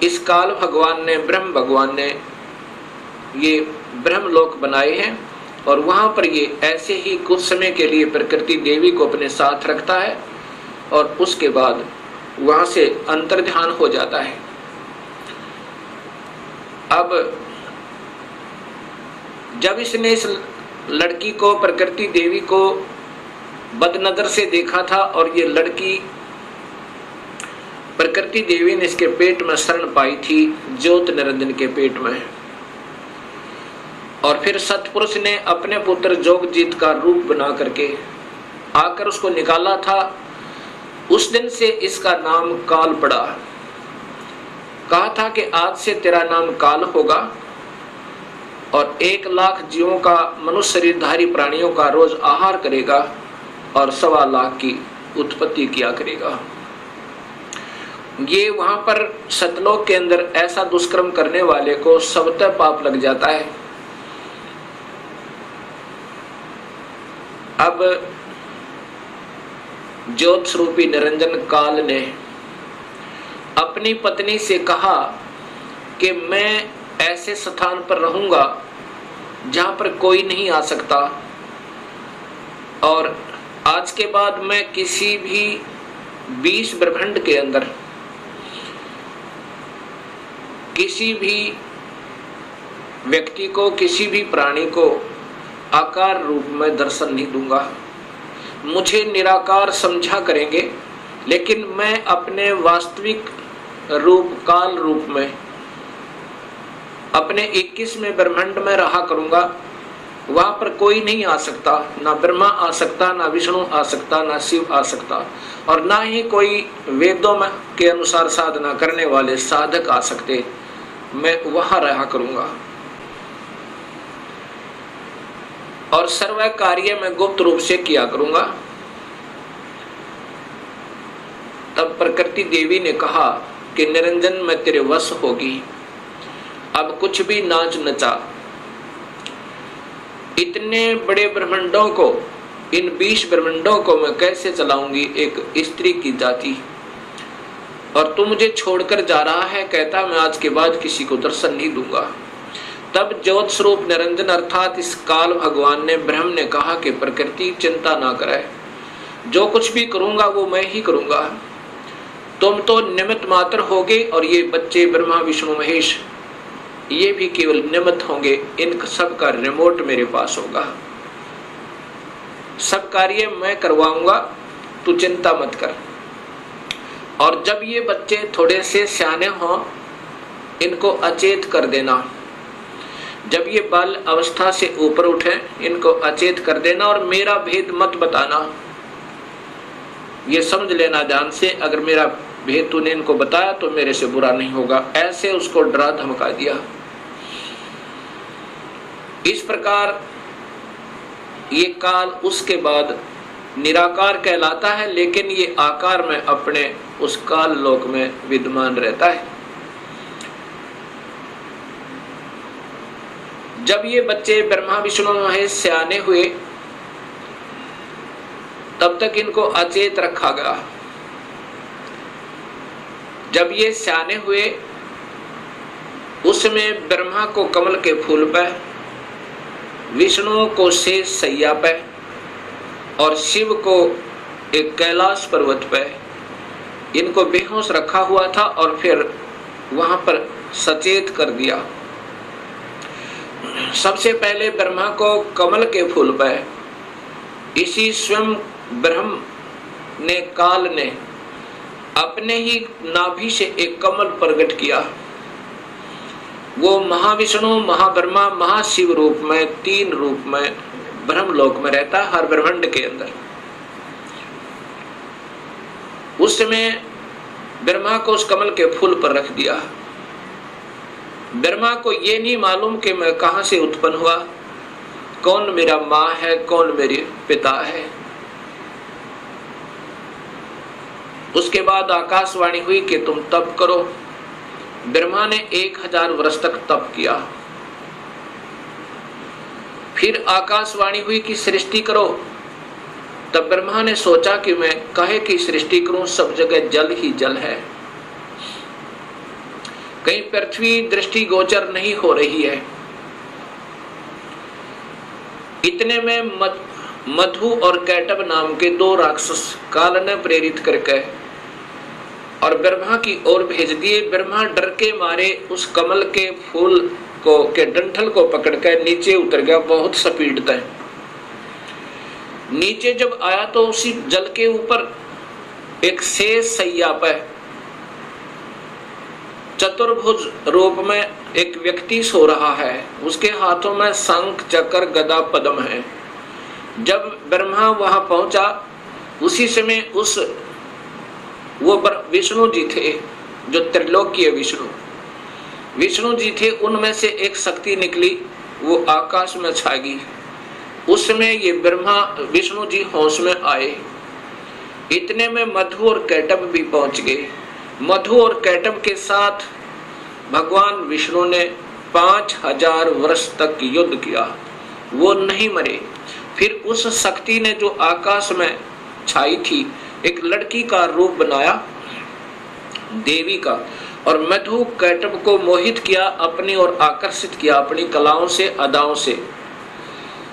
इस काल भगवान ने, ब्रह्म भगवान ने ये ब्रह्मलोक बनाए हैं, और वहां पर ये ऐसे ही कुछ समय के लिए प्रकृति देवी को अपने साथ रखता है, और उसके बाद वहां से अंतर्ध्यान हो जाता है। अब जब इसने इस लड़की को, प्रकृति देवी को बदनजर से देखा था, और ये लड़की प्रकृति देवी ने इसके पेट में शरण पाई थी, ज्योत निरंजन के पेट में, और फिर सतपुरुष ने अपने पुत्र जोगजीत का रूप बना करके आकर उसको निकाला था। उस दिन से इसका नाम काल पड़ा। कहा था कि आज से तेरा नाम काल होगा, और 1 लाख जीवों का, मनुष्य शरीरधारी प्राणियों का रोज आहार करेगा, और 1.25 लाख की उत्पत्ति किया करेगा। ये वहां पर सतलोक के अंदर ऐसा दुष्कर्म करने वाले को स्वतः पाप लग जाता है। अब ज्योत स्वरूपी निरंजन काल ने अपनी पत्नी से कहा कि मैं ऐसे स्थान पर रहूंगा जहां पर कोई नहीं आ सकता, और आज के बाद मैं किसी भी 20 ब्रह्मांड के अंदर किसी भी व्यक्ति को, किसी भी प्राणी को आकार रूप में दर्शन नहीं दूंगा। मुझे निराकार समझा करेंगे, लेकिन मैं अपने वास्तविक रूप, काल रूप में अपने 21वें ब्रह्मांड में रहा करूंगा। वहां पर कोई नहीं आ सकता, ना ब्रह्मा आ सकता, ना विष्णु आ सकता, ना शिव आ सकता, और ना ही कोई वेदों में के अनुसार साधना करने वाले साधक आ सकते। मैं वहां रहा करूंगा। और सर्व कार्य मैं गुप्त रूप से किया करूंगा। तब प्रकृति देवी ने कहा कि निरंजन मैं तेरे वश होगी, अब कुछ भी नाच नचा। इतने बड़े ब्रह्मांडों को, इन 20 ब्रह्मांडों को मैं कैसे चलाऊंगी एक स्त्री की जाति, और तू मुझे छोड़कर जा रहा है, कहता मैं आज के बाद किसी को दर्शन नहीं दूंगा। तब ज्योत स्वरूप निरंजन अर्थात इस काल भगवान ने, ब्रह्म ने कहा कि प्रकृति चिंता ना करे, जो कुछ भी करूंगा वो मैं ही करूंगा, तुम तो निमित्त मात्र होगे और ये बच्चे ब्रह्मा विष्णु महेश ये भी केवल निमित्त होंगे, इन सब का रिमोट मेरे पास होगा, सब कार्य मैं करवाऊंगा, तू चिंता मत कर। और जब ये बच्चे थोड़े से सियाने हों इनको अचेत कर देना, जब ये बाल अवस्था से ऊपर उठे इनको अचेत कर देना और मेरा भेद मत बताना, ये समझ लेना ध्यान से, अगर मेरा भेद तूने इनको बताया तो मेरे से बुरा नहीं होगा, ऐसे उसको डरा धमका दिया। इस प्रकार ये काल उसके बाद निराकार कहलाता है, लेकिन ये आकार में अपने उस काल लोक में विद्यमान रहता है। जब ये बच्चे ब्रह्मा विष्णु महेश सियाने हुए तब तक इनको अचेत रखा गया। जब ये सियाने हुए उसमें ब्रह्मा को कमल के फूल पे, विष्णु को शेष सैया पे और शिव को एक कैलाश पर्वत पे इनको बेहोश रखा हुआ था और फिर वहां पर सचेत कर दिया। सबसे पहले ब्रह्मा को कमल के फूल पे इसी स्वयं ब्रह्म ने, काल ने अपने ही नाभि से एक कमल प्रकट किया। वो महाविष्णु, महाब्रह्मा, महाशिव रूप में, 3 रूप में ब्रह्मलोक में रहता है हर ब्रह्मांड के अंदर। उस समय ब्रह्मा को उस कमल के फूल पर रख दिया। ब्रह्मा को ये नहीं मालूम कि मैं कहां से उत्पन्न हुआ, कौन मेरा माँ है, कौन मेरे पिता है। उसके बाद आकाशवाणी हुई कि तुम तप करो। ब्रह्मा ने 1000 वर्ष तक तप किया। फिर आकाशवाणी हुई कि सृष्टि करो। तब ब्रह्मा ने सोचा कि मैं काहे की सृष्टि करूं, सब जगह जल ही जल है, कहीं पृथ्वी दृष्टि गोचर नहीं हो रही है। इतने में मधु और कैटब नाम के 2 राक्षस काल ने प्रेरित करके और ब्रह्मा की ओर भेज दिए। ब्रह्मा डर के मारे उस कमल के फूल को के डंठल को पकड़कर नीचे उतर गया बहुत स्पीड तक। नीचे जब आया तो उसी जल के ऊपर एक शेष सैया पर चतुर्भुज रूप में एक व्यक्ति सो रहा है। उसके हाथों में शंख, चक्र, गदा, पद्म है। जब ब्रह्मा वहां पहुंचा उसी समय उस वो विष्णु जी थे जो त्रिलोकीय विष्णु जी थे, उनमें से एक शक्ति निकली, वो आकाश में छा गई। उस समय ये ब्रह्मा विष्णु जी होश में आए। इतने में मधु और कैटब भी पहुंच गए। मधु और कैटब के साथ भगवान विष्णु ने 5000 वर्ष तक युद्ध किया, वो नहीं मरे। फिर उस शक्ति ने जो आकाश में छाई थी एक लड़की का रूप बनाया, देवी का, और मधु कैटब को मोहित किया, अपनी ओर आकर्षित किया अपनी कलाओं से, अदाओं से।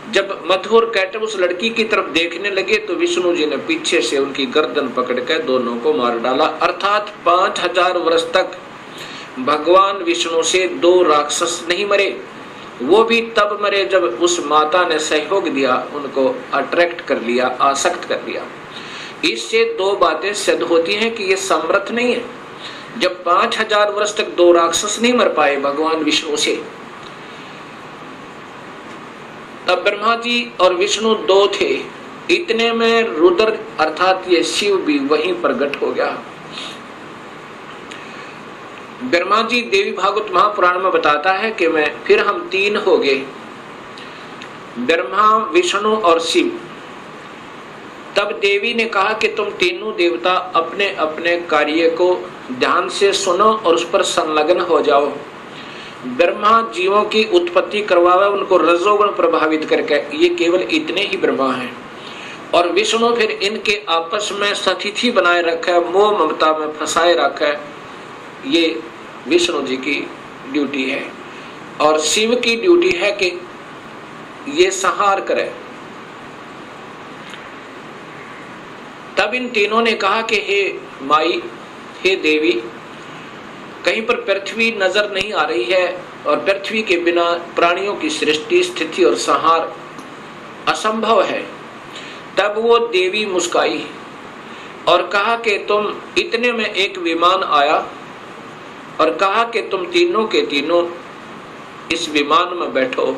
जब मधु और कैटब उस लड़की की तरफ देखने लगे तो विष्णु जी ने पीछे से उनकी गर्दन पकड़कर दोनों को मार डाला। अर्थात 5000 वर्ष तक भगवान विष्णु से 2 राक्षस नहीं मरे। वो भी तब मरे जब उस माता ने सहयोग दिया, उनको अट्रैक्ट कर लिया, आसक्त कर लिया। इससे 2 बातें सिद्ध होती हैं कि ये समर्थ नहीं है। जब 5000 वर्ष तक 2 राक्षस नहीं मर पाए भगवान विष्णु से, तब ब्रह्मा जी और विष्णु 2 थे। इतने में रुद्र अर्थात ये शिव भी वहीं प्रकट हो गया। ब्रह्मा जी देवी भागवत महापुराण में बताता है कि मैं फिर हम 3 हो गए। ब्रह्मा, विष्णु और शिव। तब देवी ने कहा कि तुम तीनों देवता अपने अपने कार्य को ध्यान से सुनो और उस पर संलग्न हो जाओ। ब्रह्मा जीवों की उत्पत्ति करवावे, उनको रजोगुण प्रभावित करके, ये केवल इतने ही ब्रह्मा हैं। और विष्णु फिर इनके आपस में सतिथि बनाए रखे, मोह ममता में फंसाए रखे, ये विष्णु जी की ड्यूटी है। और शिव की ड्यूटी है कि ये संहार करे। तब इन तीनों ने कहा कि हे माई, हे देवी, कहीं पर पृथ्वी नजर नहीं आ रही है और पृथ्वी के बिना प्राणियों की सृष्टि, स्थिति और संहार असंभव है। तब वो देवी मुस्काई और कहा कि तुम, इतने में एक विमान आया और कहा कि तुम तीनों के तीनों इस विमान में बैठो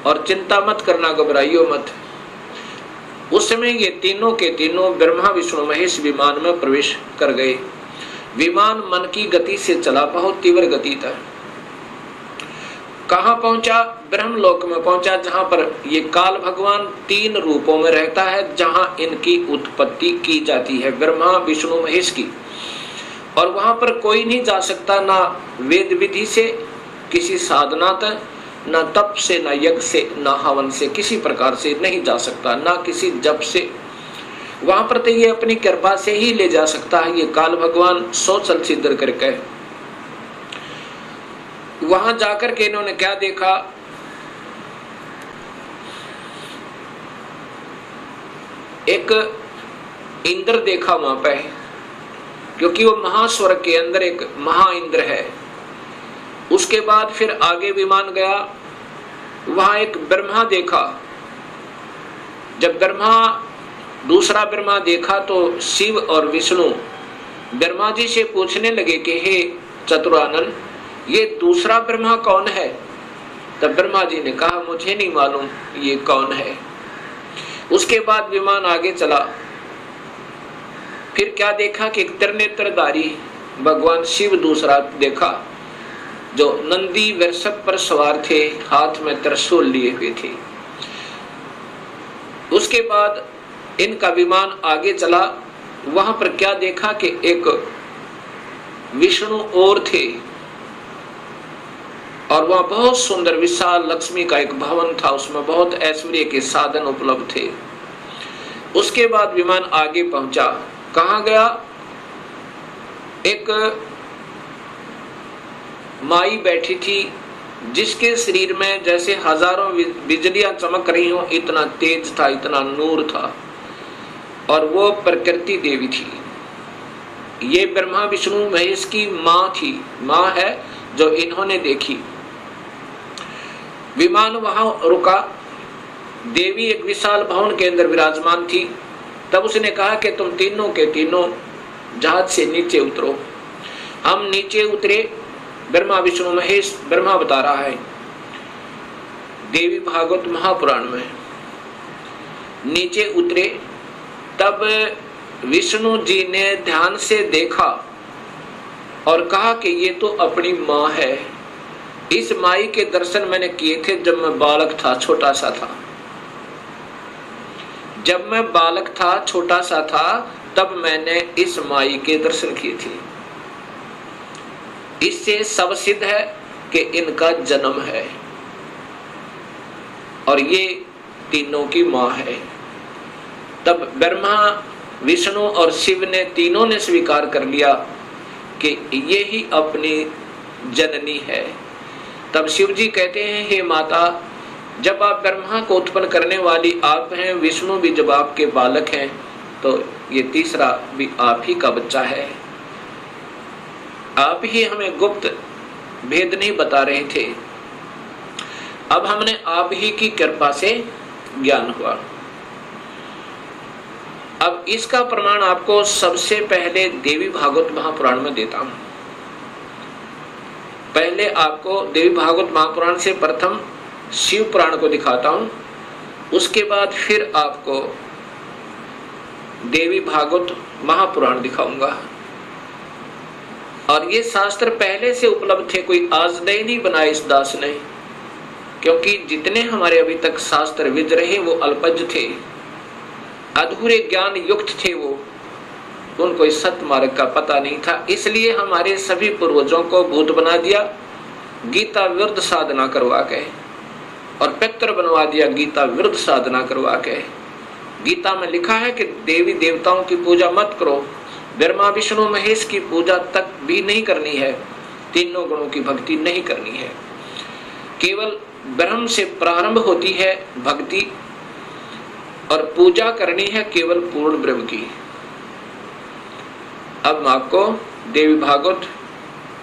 और चिंता मत करना, घबराइयो मत। उस समय ये तीनों के तीनों ब्रह्मा, विष्णु, महेश विमान में प्रवेश कर गए। विमान मन की गति से चला, बहुत तीव्र गति था। कहां पहुंचा? ब्रह्मलोक में पहुंचा, जहां पर ये काल भगवान 3 रूपों में रहता है, जहां इनकी उत्पत्ति की जाती है, ब्रह्मा, विष्णु, महेश की। और वहां पर कोई नहीं जा सकता, ना वेद विधि से, किसी साधना तक, ना तप से, ना यज्ञ से, ना हवन से, किसी प्रकार से नहीं जा सकता, ना किसी जप से। वहां पर तो ये अपनी कृपा से ही ले जा सकता है, ये काल भगवान सोचल सिद्ध करके। वहां जाकर के इन्होंने क्या देखा? एक इंद्र देखा वहां पे, क्योंकि वो महास्वर्ग के अंदर एक महा इंद्र है। उसके बाद फिर आगे विमान गया, वहां एक ब्रह्मा देखा। जब दूसरा ब्रह्मा देखा तो शिव और विष्णु ब्रह्मा जी से पूछने लगे कि हे चतुरानन, ये दूसरा ब्रह्मा कौन है? तब ब्रह्मा जी ने कहा, मुझे नहीं मालूम ये कौन है। उसके बाद विमान आगे चला। फिर क्या देखा कि एक त्रिनेत्रधारी भगवान शिव दूसरा देखा, जो नंदी वृषभ पर सवार थे, हाथ में त्रिशूल लिए हुए थे। उसके बाद इनका विमान आगे चला। वहां पर क्या देखा कि एक विष्णु और थे, और वहां बहुत सुंदर विशाल लक्ष्मी का एक भवन था, उसमें बहुत ऐश्वर्य के साधन उपलब्ध थे। उसके बाद विमान आगे पहुंचा। कहां गया? एक माई बैठी थी, जिसके शरीर में जैसे हजारों बिजलियां चमक रही हो, इतना तेज था, इतना नूर था, और वो प्रकृति देवी थी। ये ब्रह्मा, विष्णु, महेश की माँ थी, माँ है जो इन्होंने देखी। विमान वहां रुका। देवी एक विशाल भवन के अंदर विराजमान थी। तब उसने कहा कि तुम तीनों के तीनों जहाज से नीचे उतरो। हम नीचे उतरे। ब्रह्मा, विष्णु, महेश, ब्रह्मा बता रहा है देवी भागवत महापुराण में, नीचे उतरे। तब विष्णु जी ने ध्यान से देखा और कहा कि ये तो अपनी माँ है। इस माई के दर्शन मैंने किए थे जब मैं बालक था, छोटा सा था। जब मैं बालक था, छोटा सा था, तब मैंने इस माई के दर्शन किए थे। इससे सब सिद्ध है कि इनका जन्म है और ये तीनों की माँ है। तब ब्रह्मा, विष्णु और शिव ने तीनों ने स्वीकार कर लिया कि ये ही अपनी जननी है। तब शिव जी कहते हैं, हे माता, जब आप ब्रह्मा को उत्पन्न करने वाली आप हैं, विष्णु भी जब आपके बालक हैं, तो ये तीसरा भी आप ही का बच्चा है। आप ही हमें गुप्त भेद नहीं बता रहे थे, अब हमने आप ही की कृपा से ज्ञान हुआ। अब इसका प्रमाण आपको सबसे पहले देवी भागवत महापुराण में देता हूं। पहले आपको देवी भागवत महापुराण से प्रथम शिव पुराण को दिखाता हूं, उसके बाद फिर आपको देवी भागवत महापुराण दिखाऊंगा। और ये शास्त्र पहले से उपलब्ध थे, कोई आज नहीं बनाए इस दास ने। क्योंकि जितने हमारे अभी तक शास्त्र विद रहे वो अल्पज्ञ थे, अधूरे ज्ञान युक्त थे, वो उनको इस सत्य मार्ग का पता नहीं था। इसलिए हमारे सभी पूर्वजों को भूत बना दिया गीता विरुद्ध साधना करवा के, और पितर बनवा दिया गीता विरुद्ध साधना करवा के। गीता में लिखा है कि देवी देवताओं की पूजा मत करो, ब्रह्मा विष्णु महेश की पूजा तक भी नहीं करनी है, तीनों गुणों की भक्ति नहीं करनी है। केवल ब्रह्म से प्रारंभ होती है भक्ति, और पूजा करनी है केवल पूर्ण ब्रह्म की। अब मैं आपको देवी भागवत,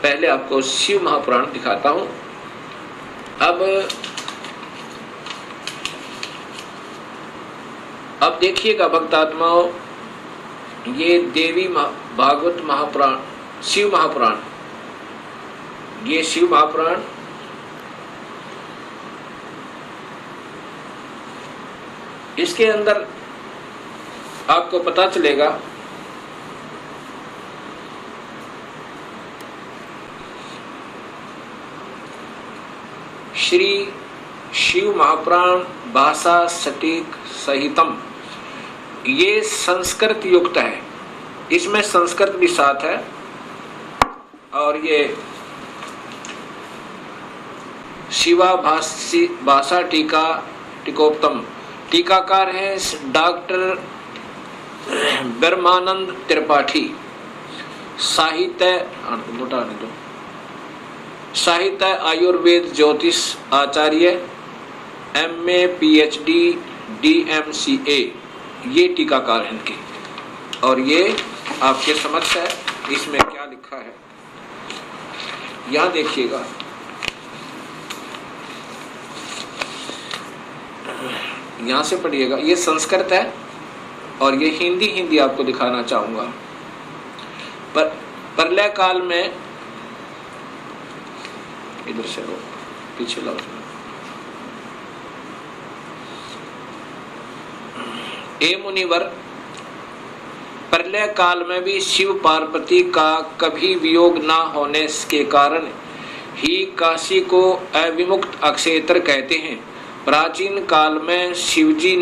पहले आपको शिव महापुराण दिखाता हूं। अब देखिएगा भक्तात्माओं, ये देवी भागवत महापुराण, शिव महापुराण, ये शिव महापुराण इसके अंदर आपको पता चलेगा श्री शिव महापुराण भाषा सटीक सहितम, ये संस्कृत युक्त है, इसमें संस्कृत भी साथ है। और ये शिवा भाषा टीका टीकोत्तम, टीकाकार है डॉक्टर ब्रह्मानंद त्रिपाठी, साहित्य आयुर्वेद ज्योतिष आचार्य, MA PhD DMCA, ये टीकाकार हैं इनके। और ये आपके समक्ष है, इसमें क्या लिखा है यहां देखिएगा। यहां से पढ़िएगा, ये संस्कृत है और ये हिंदी आपको दिखाना चाहूंगा। प्रलय काल में, इधर से लो, पीछे लाओ। ए मुनिवर, प्रलय काल में भी शिव पार्वती का कभी वियोग ना होने के कारण ही काशी को अविमुक्त अक्षेत्र कहते हैं। प्राचीन काल में शिवजी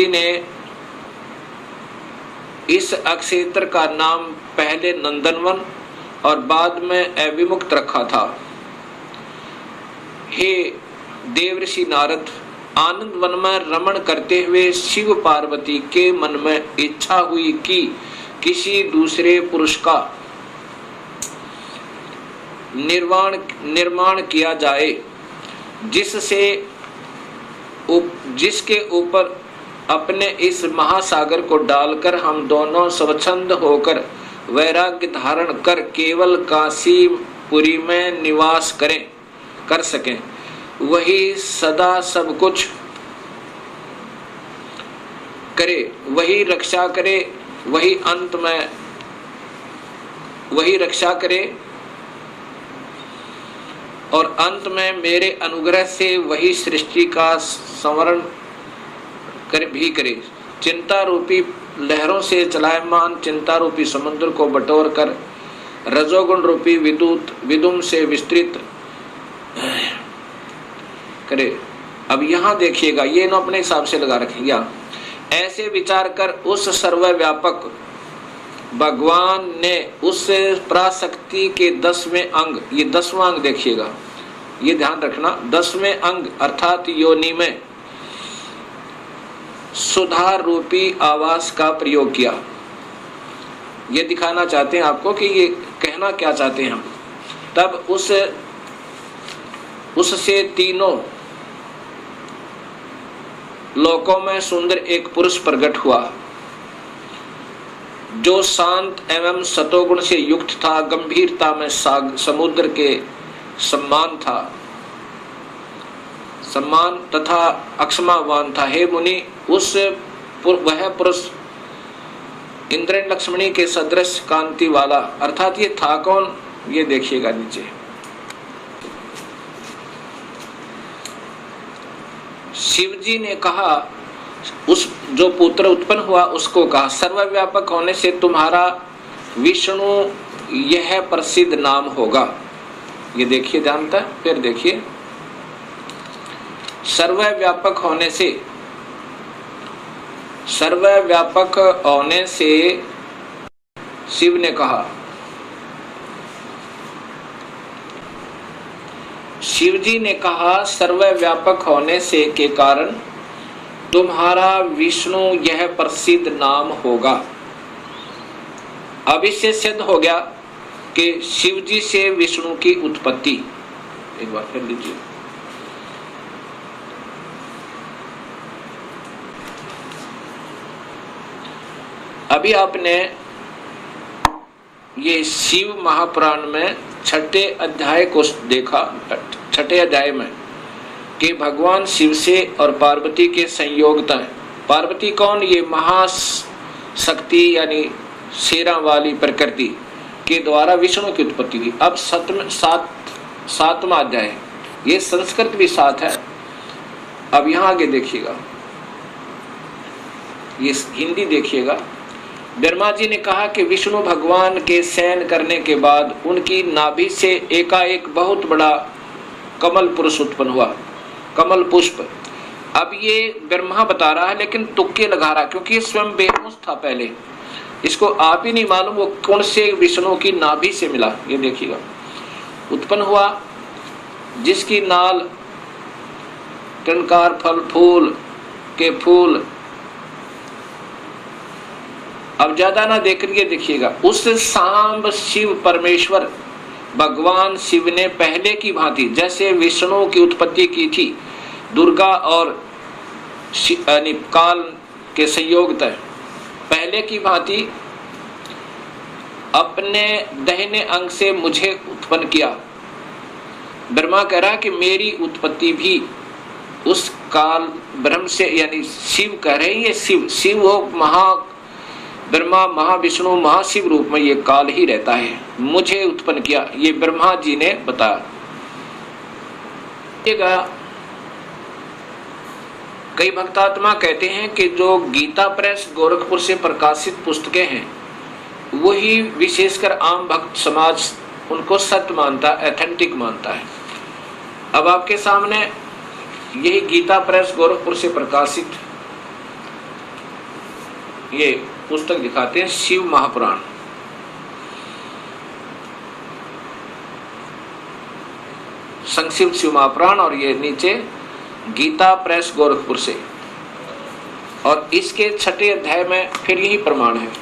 ने इस अक्षेत्र का नाम पहले नंदनवन और बाद में अविमुक्त रखा था। हे देवर्षि नारद, आनंद वन में रमण करते हुए शिव पार्वती के मन में इच्छा हुई कि किसी दूसरे पुरुष का निर्माण किया जाए, जिसके ऊपर अपने इस महासागर को डालकर हम दोनों स्वच्छंद होकर वैराग्य धारण कर केवल काशीपुरी में निवास कर सकें। वही सदा सब कुछ करे, वही रक्षा करे, वही अंत में वही रक्षा करे और अंत में मेरे अनुग्रह से वही सृष्टि का संवरण भी करे। चिंता रूपी लहरों से चलायमान चिंता रूपी समुद्र को बटोर कर रजोगुण रूपी विदुम से विस्तृत करे। अब यहाँ देखिएगा, ये ना अपने हिसाब से लगा रखेंगे। ऐसे विचार कर उस सर्वव्यापक भगवान ने उस पराशक्ति के 10वें अंग, ये 10वां अंग देखिएगा, ये ध्यान रखना, 10वें अंग अर्थात योनि में सुधार रूपी आवास का प्रयोग किया। ये दिखाना चाहते हैं आपको कि ये कहना क्या चाहते हैं हम। तब उससे तीनों लोकों में सुंदर एक पुरुष प्रकट हुआ, जो शांत एवं सतोगुण से युक्त था, गंभीरता में समुद्र के सम्मान तथा अक्षमावान था। हे मुनि, वह पुरुष इंद्र लक्ष्मणी के सदृश कांति वाला, अर्थात ये था कौन, ये देखिएगा नीचे। शिवजी ने कहा, उस जो पुत्र उत्पन्न हुआ उसको कहा, सर्वव्यापक होने से तुम्हारा विष्णु यह प्रसिद्ध नाम होगा। ये देखिए जानता है, फिर देखिए, सर्वव्यापक होने से, सर्वव्यापक होने से शिव ने कहा, शिवजी ने कहा सर्वव्यापक होने से के कारण तुम्हारा विष्णु यह प्रसिद्ध नाम होगा। अब इससे सिद्ध हो गया कि शिवजी से विष्णु की उत्पत्ति। एक बार फिर लीजिए, अभी आपने ये शिव महापुराण में छठे अध्याय को देखा, छठे अध्याय में कि भगवान शिव से और पार्वती के संयोगता है। पार्वती कौन? ये महाशक्ति यानी शेरा वाली प्रकृति के द्वारा विष्णु की उत्पत्ति हुई। अब सातवां अध्याय, ये संस्कृत भी साथ है। अब यहाँ आगे देखिएगा, ये हिंदी देखिएगा। ब्रह्मा जी ने कहा कि विष्णु भगवान के शयन करने के बाद उनकी नाभि से एकाएक बहुत बड़ा कमल पुरुष उत्पन्न हुआ, कमल पुष्प। अब ये ब्रह्मा बता रहा है लेकिन तुक्के लगा रहा, क्योंकि स्वयं बेहोश था पहले, इसको आप ही नहीं मालूम वो कौन से विष्णु की नाभि से मिला। ये देखिएगा, उत्पन्न हुआ जिसकी नाल टनकार फल फूल के फूल। अब ज्यादा ना देख रही है, देखिएगा, उस सांब शिव परमेश्वर भगवान शिव ने पहले की भांति जैसे विष्णु की उत्पत्ति की थी दुर्गा और काल के संयोग तय, पहले की भांति अपने दाहिने अंग से मुझे उत्पन्न किया। ब्रह्मा कह रहा कि मेरी उत्पत्ति भी उस काल ब्रह्म से, यानी शिव कह रहे हैं, ये शिव, शिव हो महा ब्रह्मा महाविष्णु महाशिव रूप में ये काल ही रहता है, मुझे उत्पन्न किया, ये ब्रह्मा जी ने बताया। कई भक्तात्मा कहते हैं कि जो गीता प्रेस गोरखपुर से प्रकाशित पुस्तकें हैं वही विशेषकर आम भक्त समाज उनको सत्य मानता, एथेंटिक मानता है। अब आपके सामने यही गीता प्रेस गोरखपुर से प्रकाशित ये पुस्तक दिखाते हैं, शिव महापुराण। संक्षिप्त शिव महापुराण, और ये नीचे गीता प्रेस गोरखपुर से, और इसके छठे अध्याय में फिर यही प्रमाण है।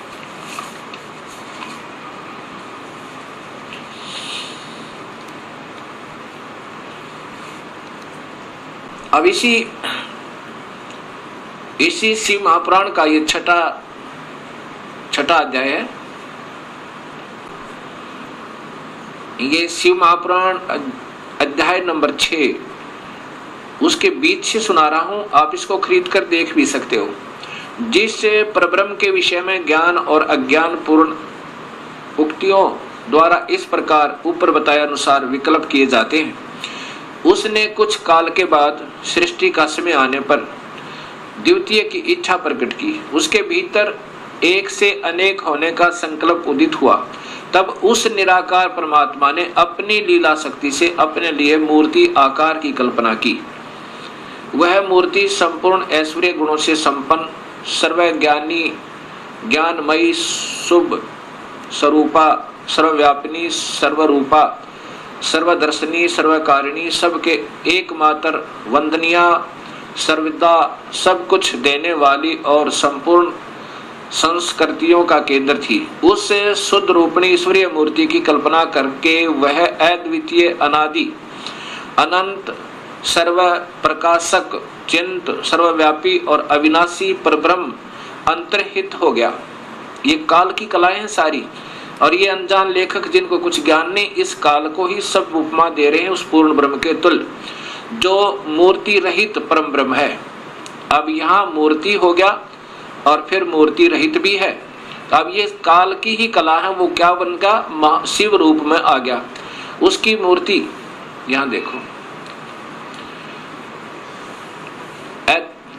अब इसी शिव महापुराण का ये छठा अध्याय है। ये शिव महापुराण अध्याय नंबर 6, उसके बीच से सुना रहा हूं, आप इसको खरीद कर देख भी सकते हो। जिस परब्रह्म के विषय में ज्ञान और अज्ञान पूर्ण उक्तियों द्वारा इस प्रकार ऊपर बताए अनुसार विकल्प किए जाते हैं, उसने कुछ काल के बाद सृष्टि का समय आने पर द्वितीय की इच्छा प्रकट की। उसके भीतर एक से अनेक होने का संकल्प उदित हुआ। तब उस निराकार परमात्मा ने अपनी लीला शक्ति से अपने लिए मूर्ति आकार की कल्पना की। वह मूर्ति संपूर्ण ऐश्वर्य गुणों से संपन्न, सर्वज्ञानी, ज्ञानमयी, शुभ स्वरूपा, सर्वव्यापिनी, सर्वरूपा, सर्वदर्शनी, सर्वकारिणी, सबके एकमात्र वंदनीय, सर्वदा सब कुछ देने वाली और संपूर्ण संस्कृतियों का केंद्र थी। उस शुद्ध रूपणी ईश्वरीय मूर्ति की कल्पना करके वह अद्वितीय, अनादि, अनंत, सर्व प्रकाशक, चिंत, सर्वव्यापी और अविनाशी परब्रह्म अंतर्हित हो गया। ये काल की कलाएं हैं सारी, और ये अनजान लेखक जिनको कुछ ज्ञान नहीं, इस काल को ही सब उपमा दे रहे हैं उस पूर्ण ब्रह्म के तुल्य, जो मूर्ति रहित परम ब्रह्म है। अब यहाँ मूर्ति हो गया और फिर मूर्ति रहित भी है। अब ये काल की ही कला है, वो क्या बन गया? शिव रूप में आ गया। उसकी मूर्ति यहाँ देखो,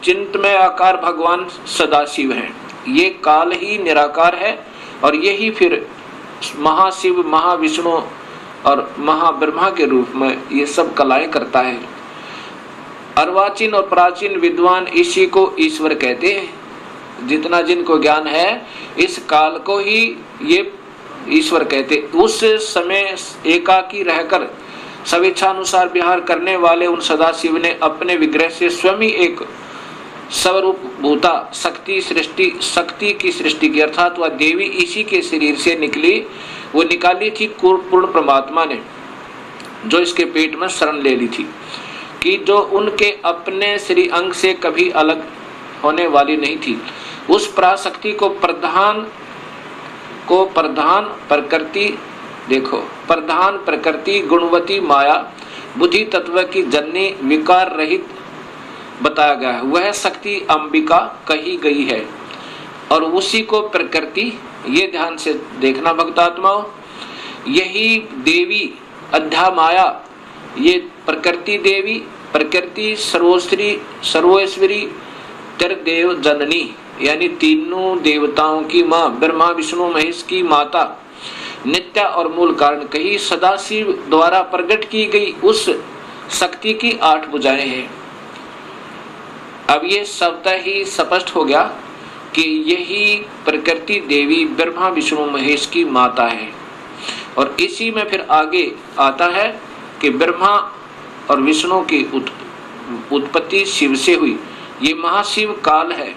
चिंतमय आकार भगवान सदाशिव हैं। ये काल ही निराकार है और यही फिर महाशिव, महाविष्णु और महाब्रह्मा के रूप में ये सब कलाएं करता है। अर्वाचीन और प्राचीन विद्वान इसी को ईश्वर कहते हैं। जितना जिनको ज्ञान है इस काल को ही ये ईश्वर कहते। उस समय एकाकी रहकर स्वेच्छानुसार विहार करने वाले उन सदाशिव ने अपने विग्रह से स्वयं ही एक स्वरूप भूता शक्ति की सृष्टि की, अर्थात वह देवी इसी के शरीर से वो निकाली थी पूर्ण परमात्मा ने, जो इसके पेट में शरण ले ली थी, कि जो उनके अपने श्री अंग से कभी अलग होने वाली नहीं थी। उस पराशक्ति को प्रधान प्रकृति गुणवती माया बुद्धि तत्व की जननी विकार रहित बताया गया है। वह शक्ति अंबिका कही गई है और उसी को प्रकृति, ये ध्यान से देखना भक्तात्माओं, यही देवी अध्या माया, ये प्रकृति देवी, प्रकृति सर्वोश्वरी त्रिदेव जननी, यानी तीनों देवताओं की माँ, ब्रह्मा विष्णु महेश की माता, नित्य और मूल कारण कही सदाशिव द्वारा प्रकट की गई उस शक्ति की 8 भुजाएं हैं। अब ये शब्द ही स्पष्ट हो गया कि यही प्रकृति देवी ब्रह्मा विष्णु महेश की माता है। और इसी में फिर आगे आता है कि ब्रह्मा और विष्णु की उत्पत्ति शिव से हुई। ये महाशिव काल है।